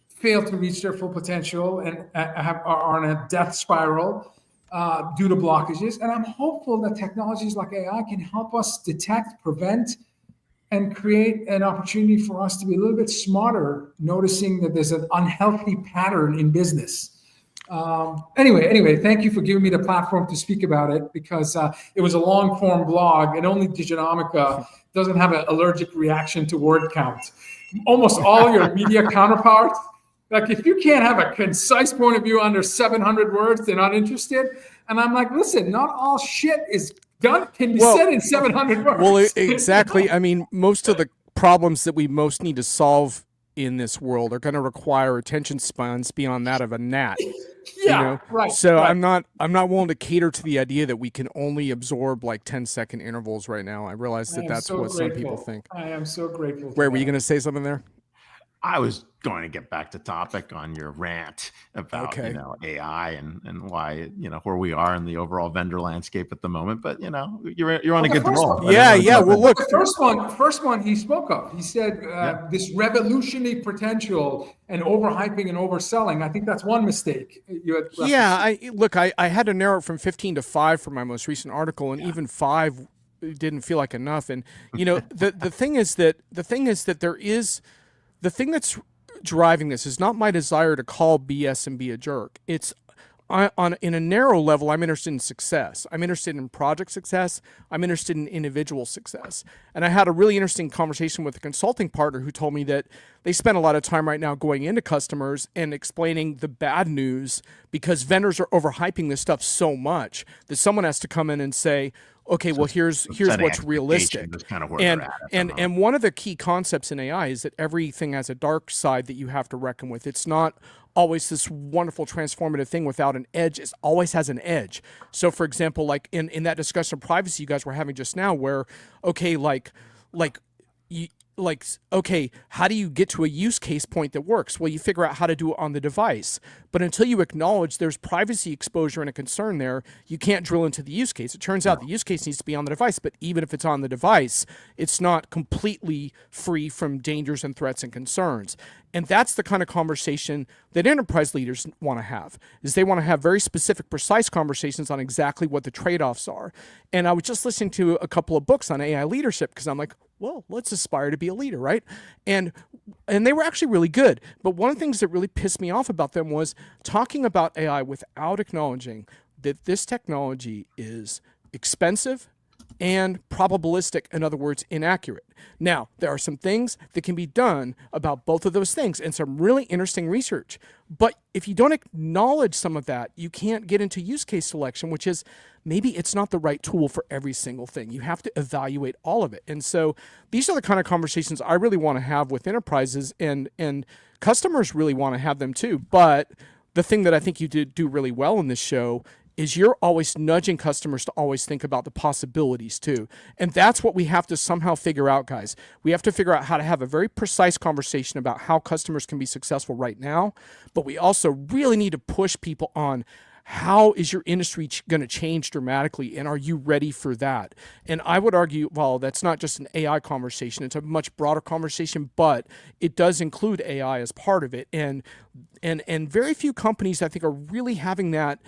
fail to reach their full potential and are on a death spiral due to blockages. And I'm hopeful that technologies like AI can help us detect, prevent, and create an opportunity for us to be a little bit smarter, noticing that there's an unhealthy pattern in business. Anyway, thank you for giving me the platform to speak about it, because it was a long form blog and only Diginomica doesn't have an allergic reaction to word count. Almost all your media counterparts, like, if you can't have a concise point of view under 700 words, they're not interested. And I'm like, listen, not all shit is done can be said in 700 words. Well, exactly. I mean, most of the problems that we most need to solve in this world are going to require attention spans beyond that of a gnat. Yeah, right. So right. I'm not willing to cater to the idea that we can only absorb like 10-second intervals right now. I realize that that's what some people think. I am so grateful. Ray, were you going to say something there? I was going to get back to topic on your rant about AI and why where we are in the overall vendor landscape at the moment. But you're on a good roll. Yeah. Well, look, the first one he spoke of. He said this revolutionary potential and overhyping and overselling. I think that's one mistake. I had to narrow it from 15 to 5 for my most recent article, and even 5 didn't feel like enough. And the thing is that there is. The thing that's driving this is not my desire to call BS and be a jerk. It's in a narrow level, I'm interested in success. I'm interested in project success. I'm interested in individual success. And I had a really interesting conversation with a consulting partner who told me that they spend a lot of time right now going into customers and explaining the bad news, because vendors are overhyping this stuff so much that someone has to come in and say, okay, well, here's what's realistic. Kind of and one of the key concepts in AI is that everything has a dark side that you have to reckon with. It's not always this wonderful transformative thing without an edge. It always has an edge. So, for example, like in that discussion of privacy you guys were having just now, where like, okay, how do you get to a use case point that works? Well, you figure out how to do it on the device. But until you acknowledge there's privacy exposure and a concern there, you can't drill into the use case. It turns out the use case needs to be on the device, but even if it's on the device, it's not completely free from dangers and threats and concerns. And that's the kind of conversation that enterprise leaders want to have, is they want to have very specific, precise conversations on exactly what the trade-offs are. And I was just listening to a couple of books on AI leadership because I'm like, well, let's aspire to be a leader, right? And they were actually really good. But one of the things that really pissed me off about them was talking about AI without acknowledging that this technology is expensive and probabilistic, in other words, inaccurate. Now, there are some things that can be done about both of those things and some really interesting research. But if you don't acknowledge some of that, you can't get into use case selection, which is maybe it's not the right tool for every single thing. You have to evaluate all of it. And so these are the kind of conversations I really want to have with enterprises, and customers really want to have them too. But the thing that I think you did do really well in this show is you're always nudging customers to always think about the possibilities too. And that's what we have to somehow figure out, guys. We have to figure out how to have a very precise conversation about how customers can be successful right now, but we also really need to push people on how is your industry going to change dramatically, and are you ready for that? And I would argue, well, that's not just an AI conversation, it's a much broader conversation, but it does include AI as part of it. And very few companies, I think, are really having that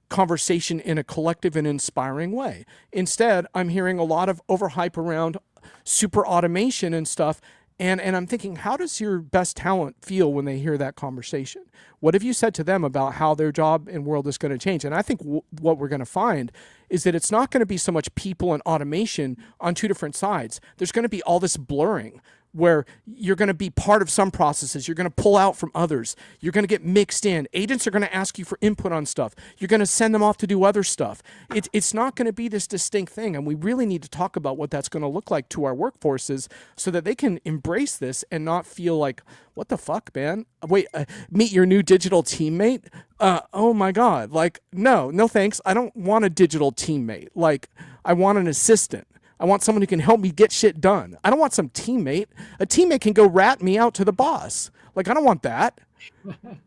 conversation in a collective and inspiring way. Instead, I'm hearing a lot of overhype around super automation and stuff. And I'm thinking, how does your best talent feel when they hear that conversation? What have you said to them about how their job and world is going to change? And I think what we're going to find is that it's not going to be so much people and automation on two different sides. There's going to be all this blurring where you're going to be part of some processes, you're going to pull out from others, you're going to get mixed in. Agents are going to ask you for input on stuff. You're going to send them off to do other stuff. It's not going to be this distinct thing, and we really need to talk about what that's going to look like to our workforces so that they can embrace this and not feel like, what the fuck, man? Wait, meet your new digital teammate? Oh my God. Like, no thanks. I don't want a digital teammate. Like, I want an assistant. I want someone who can help me get shit done. I don't want some teammate. A teammate can go rat me out to the boss. Like, I don't want that.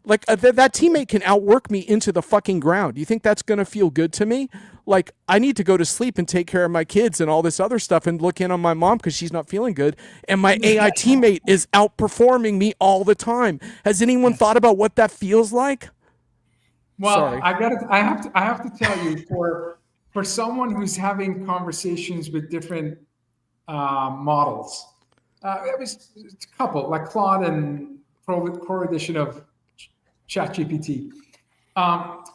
Like, that teammate can outwork me into the fucking ground. Do you think that's going to feel good to me? Like, I need to go to sleep and take care of my kids and all this other stuff and look in on my mom because she's not feeling good. And my AI teammate is outperforming me all the time. Has anyone thought about what that feels like? Well, Sorry. I have to tell you, for someone who's having conversations with different models, it was a couple, like Claude and Pro edition of ChatGPT.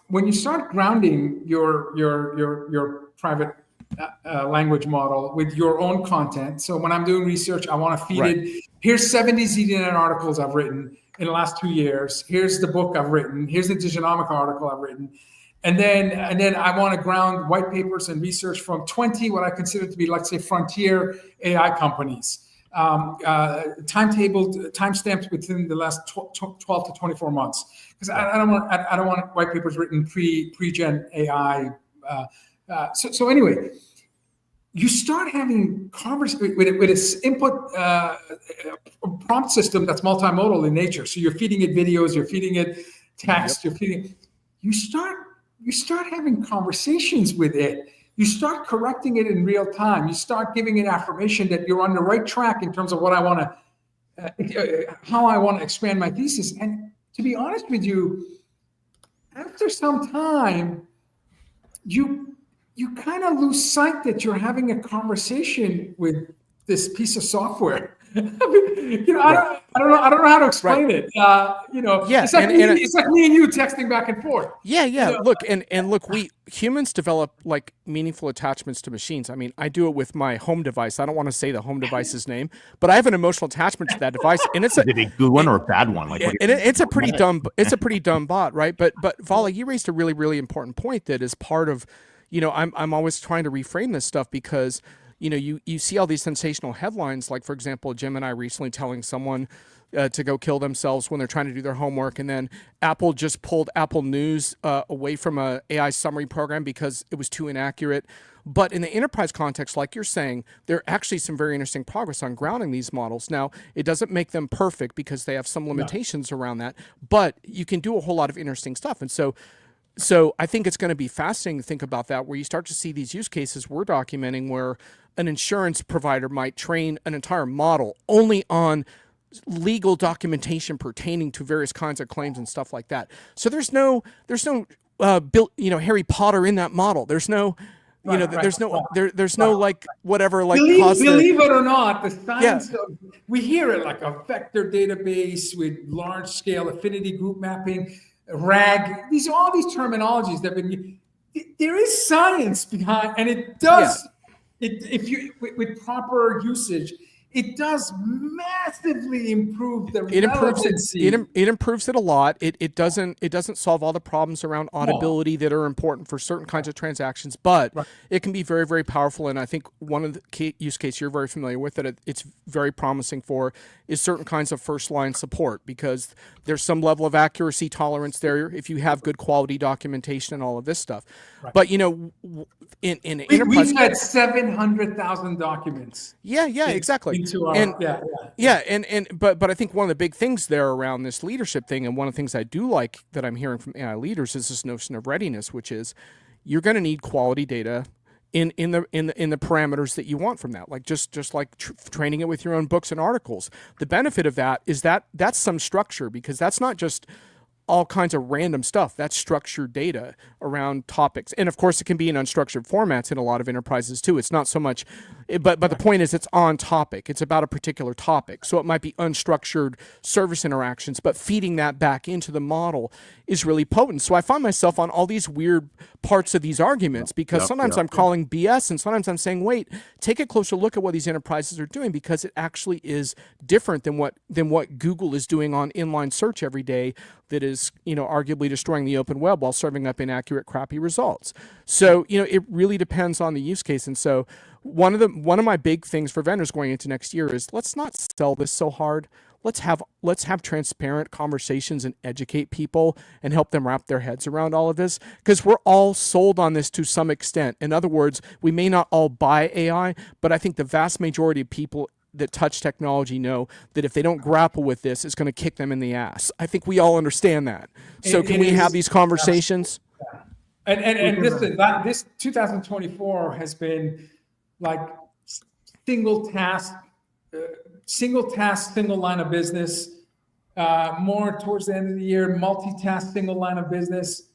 When you start grounding your private language model with your own content, so when I'm doing research, I want to feed it. Here's 70 ZDNet articles I've written in the last 2 years. Here's the book I've written. Here's the Diginomica article I've written. And then I want to ground white papers and research from 20 what I consider to be, let's say, frontier AI companies, timestamped within the last 12 to 24 months. Because I don't want white papers written pre-gen AI. So anyway, you start having conversations with its input prompt system that's multimodal in nature. So you're feeding it videos, you're feeding it text, you're feeding. You start having conversations with it. You start correcting it in real time. You start giving it affirmation that you're on the right track in terms of what I want to, how I want to expand my thesis. And to be honest with you, after some time, you kind of lose sight that you're having a conversation with this piece of software. I don't know how to explain it. It's like me and you texting back and forth. Yeah. Look, and look, we humans develop like meaningful attachments to machines. I mean, I do it with my home device. I don't want to say the home device's name, but I have an emotional attachment to that device, and it's a good one or a bad one. Like, it's a pretty dumb bot, right? But Vala, you raised a really, really important point that is part of, I'm always trying to reframe this stuff because you see all these sensational headlines, like, for example, Jim and I recently telling someone to go kill themselves when they're trying to do their homework. And then Apple just pulled Apple News away from a AI summary program because it was too inaccurate. But in the enterprise context, like you're saying, there are actually some very interesting progress on grounding these models. Now, it doesn't make them perfect because they have some limitations around that, but you can do a whole lot of interesting stuff. And so I think it's going to be fascinating to think about that, where you start to see these use cases we're documenting where an insurance provider might train an entire model only on legal documentation pertaining to various kinds of claims and stuff like that. So there's no Harry Potter in that model. There's no there's no like whatever like believe it or not, the science of, we hear it like a vector database with large scale affinity group mapping, RAG. These are all these terminologies that there is science behind, and it does if you with proper usage, it does massively improve the relevancy. It improves it a lot. It doesn't solve all the problems around audibility that are important for certain kinds of transactions, but it can be very, very powerful. And I think one of the key use cases you're very familiar with that it's very promising for is certain kinds of first line support, because there's some level of accuracy tolerance there if you have good quality documentation and all of this stuff. But in enterprise, we've had 700,000 documents. Exactly. But I think one of the big things there around this leadership thing, and one of the things I do like that I'm hearing from AI leaders, is this notion of readiness, which is you're going to need quality data in the parameters that you want from that, like just like training it with your own books and articles. The benefit of that is that that's some structure, because that's not just all kinds of random stuff. That's structured data around topics. And of course, it can be in unstructured formats in a lot of enterprises too. It's not so much, but the point is it's on topic. It's about a particular topic. So it might be unstructured service interactions, but feeding that back into the model is really potent. So I find myself on all these weird parts of these arguments, because sometimes I'm calling BS, and sometimes I'm saying, wait, take a closer look at what these enterprises are doing, because it actually is different than what Google is doing on inline search every day, that is, arguably destroying the open web while serving up inaccurate, crappy results. So, it really depends on the use case. And so one of my big things for vendors going into next year is, let's not sell this so hard. Let's have transparent conversations and educate people and help them wrap their heads around all of this, because we're all sold on this to some extent. In other words, we may not all buy AI, but I think the vast majority of people that touch technology know that if they don't grapple with this, it's going to kick them in the ass. I think we all understand that. So can we have these conversations? And this 2024 has been like single task, single line of business, more towards the end of the year, multitask, single line of business.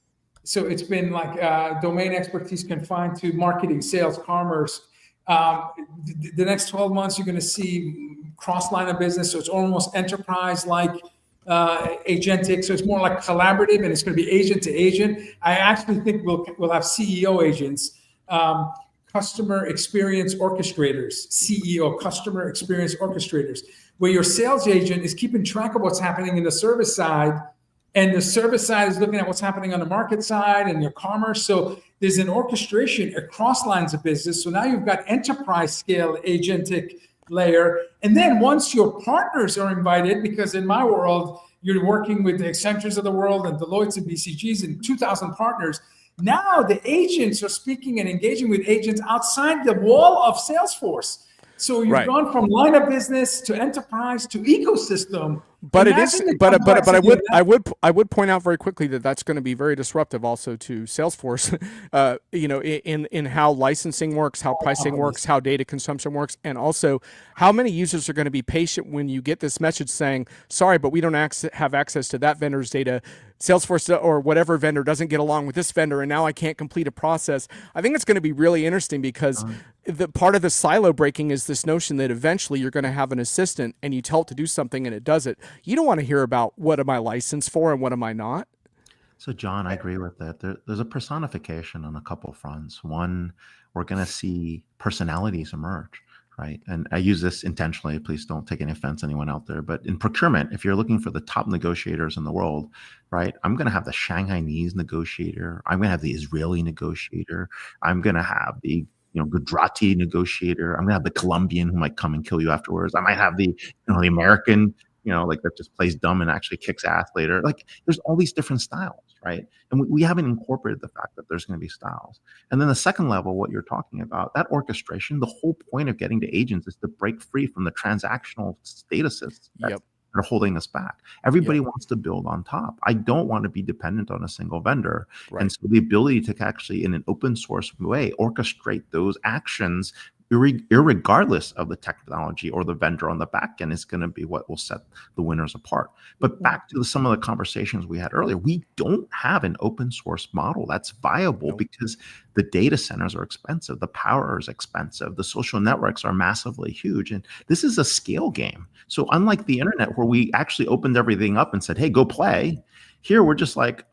So it's been like domain expertise confined to marketing, sales, commerce. The next 12 months, you're going to see cross line of business. So it's almost enterprise like agentic. So it's more like collaborative, and it's going to be agent to agent. I actually think we'll have CEO agents, customer experience orchestrators, CEO, customer experience orchestrators, where your sales agent is keeping track of what's happening in the service side, and the service side is looking at what's happening on the market side and your commerce. So there's an orchestration across lines of business. So now you've got enterprise scale agentic layer. And then once your partners are invited, because in my world, you're working with the Accentures of the world and Deloitte's and BCGs and 2,000 partners. Now the agents are speaking and engaging with agents outside the wall of Salesforce. So you've gone from line of business to enterprise to ecosystem. But it is, but I would point out very quickly that that's going to be very disruptive also to Salesforce, in how licensing works, how pricing works, how data consumption works, and also how many users are going to be patient when you get this message saying, sorry, but we don't have access to that vendor's data. Salesforce or whatever vendor doesn't get along with this vendor, and now I can't complete a process. I think it's going to be really interesting, because the part of the silo breaking is this notion that eventually you're going to have an assistant and you tell it to do something and it does it. You don't want to hear about what am I licensed for and what am I not. So John, I agree with that. There's a personification on a couple fronts. One, we're going to see personalities emerge. Right. And I use this intentionally. Please don't take any offense, anyone out there. But in procurement, if you're looking for the top negotiators in the world, right, I'm going to have the Shanghainese negotiator. I'm going to have the Israeli negotiator. I'm going to have the Gujarati negotiator. I'm going to have the Colombian who might come and kill you afterwards. I might have the American like that just plays dumb and actually kicks ass later. Like there's all these different styles, right? And we haven't incorporated the fact that there's going to be styles. And then the second level, what you're talking about, that orchestration, the whole point of getting to agents is to break free from the transactional statuses that are holding us back. Everybody wants to build on top. I don't want to be dependent on a single vendor. Right. And so the ability to actually, in an open source way, orchestrate those actions irregardless of the technology or the vendor on the back end is going to be what will set the winners apart. But back to some of the conversations we had earlier, we don't have an open source model that's viable because the data centers are expensive, the power is expensive, the social networks are massively huge, and this is a scale game. So unlike the internet where we actually opened everything up and said, hey, go play, here we're just like,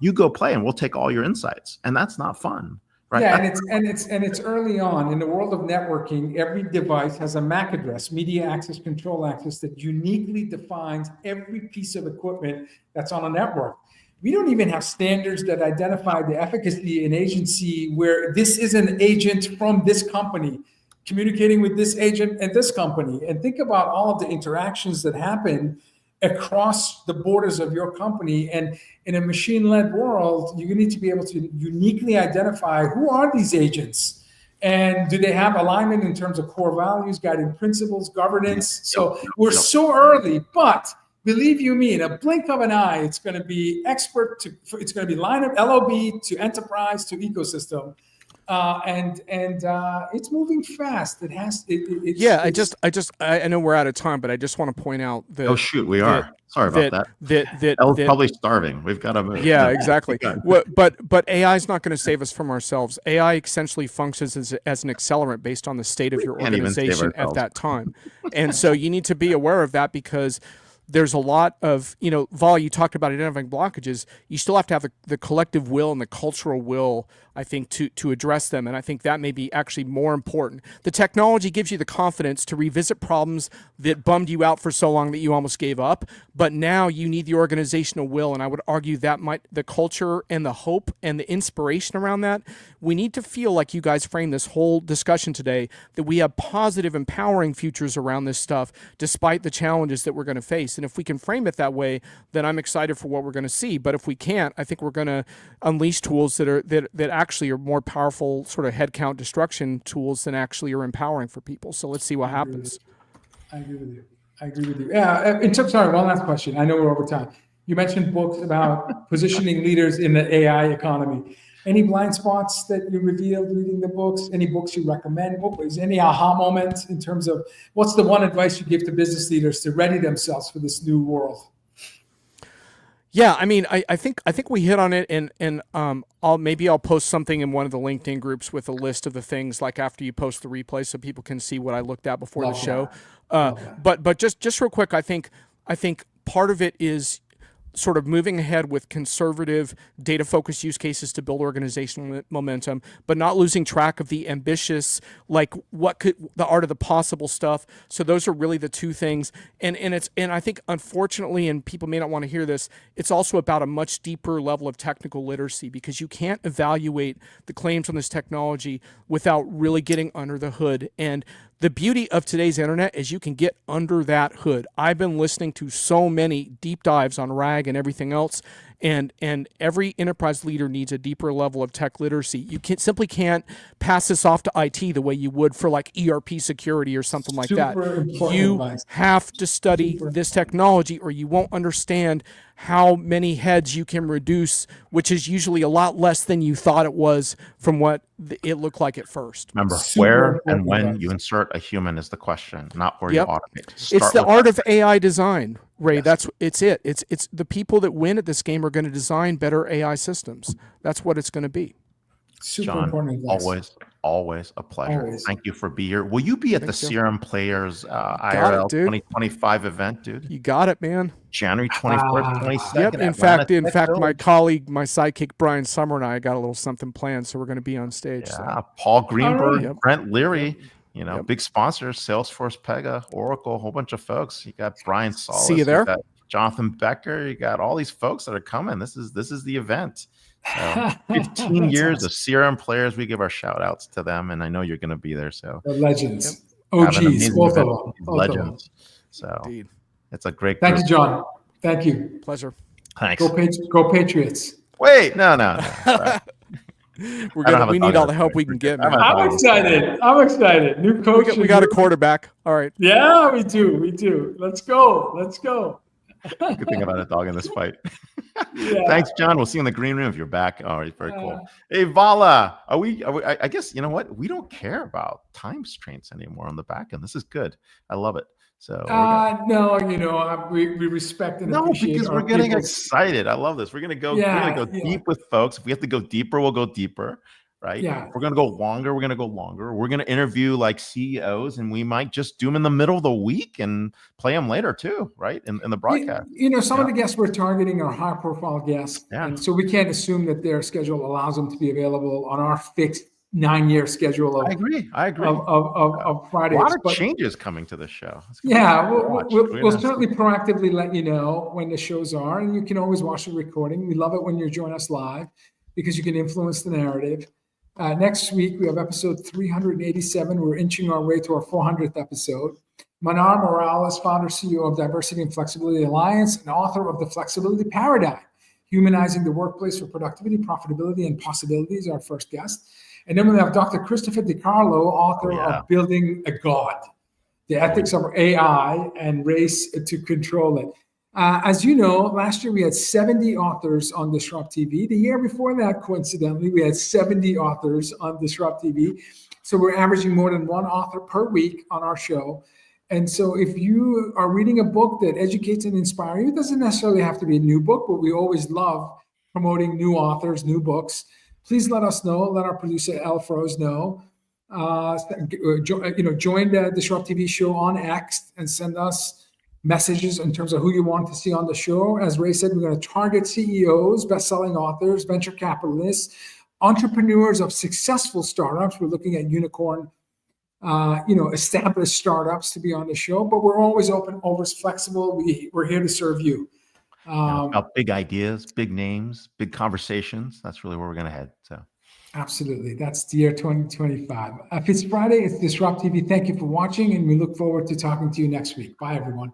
you go play and we'll take all your insights, and that's not fun. Right. Yeah, and it's early on in the world of networking. Every device has a MAC address, media access control access, that uniquely defines every piece of equipment that's on a network. We don't even have standards that identify the efficacy and agency where this is an agent from this company communicating with this agent at this company. And think about all of the interactions that happen across the borders of your company. And in a machine-led world, you need to be able to uniquely identify who are these agents and do they have alignment in terms of core values, guiding principles, governance. So we're so early, but believe you me, in a blink of an eye, it's going to be it's going to be line of LOB to enterprise to ecosystem. And it's moving fast. It has. I know we're out of time, but I just want to point out that. Oh shoot, we are. Sorry about that. Elle's probably starving. We've got to move. Yeah, exactly. But AI is not going to save us from ourselves. AI essentially functions as an accelerant based on the state of your organization at that time, and so you need to be aware of that because there's a lot of, Val, you talked about identifying blockages. You still have to have the collective will and the cultural will, I think, to address them. And I think that may be actually more important. The technology gives you the confidence to revisit problems that bummed you out for so long that you almost gave up. But now you need the organizational will. And I would argue that the culture and the hope and the inspiration around that, we need to feel like you guys framed this whole discussion today, that we have positive, empowering futures around this stuff, despite the challenges that we're going to face. And if we can frame it that way, then I'm excited for what we're going to see. But if we can't, I think we're going to unleash tools that actually are more powerful sort of headcount destruction tools than actually are empowering for people. So let's see what happens. I agree with you. Yeah. Sorry, one last question. I know we're over time. You mentioned books about positioning leaders in the AI economy. Any blind spots that you revealed reading the books? Any books you recommend? Is any aha moment in terms of what's the one advice you give to business leaders to ready themselves for this new world? Yeah, I mean, I think we hit on it, and I'll post something in one of the LinkedIn groups with a list of the things, like after you post the replay, so people can see what I looked at before the show. But just real quick, I think part of it is sort of moving ahead with conservative data-focused use cases to build organizational momentum, but not losing track of the ambitious, like the art of the possible stuff. So those are really the two things. And I think, unfortunately, and people may not want to hear this, it's also about a much deeper level of technical literacy, because you can't evaluate the claims on this technology without really getting under the hood. And the beauty of today's internet is you can get under that hood. I've been listening to so many deep dives on RAG and everything else, and every enterprise leader needs a deeper level of tech literacy. You simply can't pass this off to IT the way you would for like ERP security or something like that. You have to study this technology, or you won't understand how many heads you can reduce, which is usually a lot less than you thought it was from what it looked like at first. Remember, where and when you insert a human is the question, not where you automate. It's the art of AI design, Ray. Yes. It's the people that win at this game are going to design better AI systems. That's what it's going to be. John, always a pleasure. Always. Thank you for being here. Will you be at the Serum Players IRL 2025 event, dude? You got it, man. January 21st, 22nd. Yep. In fact, my colleague, my sidekick Brian Summer, and I got a little something planned, so we're going to be on stage. Yeah, so. Paul Greenberg, Brent Leary. Big sponsors, Salesforce, Pega, Oracle, a whole bunch of folks. You got Brian Solis. See you there. You got Jonathan Becker. You got all these folks that are coming. This is the event. 15 years of CRM players. We give our shout outs to them, and I know you're going to be there. So the legends, OGs, both of them. Legends. So indeed. It's a great Thank group. you, John. Thank you. Pleasure. Thanks. Go Patriots. Wait, no. Sorry. We need all the help we can get, man. I'm excited. New coach. We got a quarterback. All right. Yeah, we do. Let's go. Good thing about a dog in this fight. Yeah. Thanks, John. We'll see you in the green room if you're back. All right, very cool. Hey, Vala, are we? I guess you know what? We don't care about time constraints anymore on the back end. This is good. I love it. So no, we respect and appreciate. Because we're getting excited. I love this. We're gonna go. We're gonna go deep with folks. If we have to go deeper, we'll go deeper. Right? Yeah. If we're gonna go longer. We're gonna go longer. We're gonna interview like CEOs, and we might just do them in the middle of the week and play them later too. Right? In the broadcast. Some of the guests we're targeting are high-profile guests, and so we can't assume that their schedule allows them to be available on our fixed 9-year schedule. I agree. Of Fridays. A lot of changes coming to the show. We'll certainly proactively let you know when the shows are, and you can always watch the recording. We love it when you join us live because you can influence the narrative. Next week, we have episode 387. We're inching our way to our 400th episode. Manar Morales, founder, CEO of Diversity and Flexibility Alliance, and author of The Flexibility Paradigm, Humanizing the Workplace for Productivity, Profitability, and Possibilities, our first guest. And then we have Dr. Christopher DiCarlo, author of Building a God, The Ethics of AI and Race to Control It. As you know, last year we had 70 authors on DisrupTV. The year before that, coincidentally, we had 70 authors on DisrupTV. So we're averaging more than one author per week on our show. And so if you are reading a book that educates and inspires you, it doesn't necessarily have to be a new book, but we always love promoting new authors, new books. Please let us know. Let our producer, El Froze, know. Join the DisrupTV show on X and send us messages in terms of who you want to see on the show. As Ray said, we're going to target CEOs, best-selling authors, venture capitalists, entrepreneurs of successful startups. We're looking at unicorn, established startups to be on the show, but we're always open, always flexible. We're here to serve you. About big ideas, big names, big conversations. That's really where we're going to head. So, absolutely, that's the year 2025. If it's Friday, it's DisrupTV. Thank you for watching, and we look forward to talking to you next week. Bye, everyone.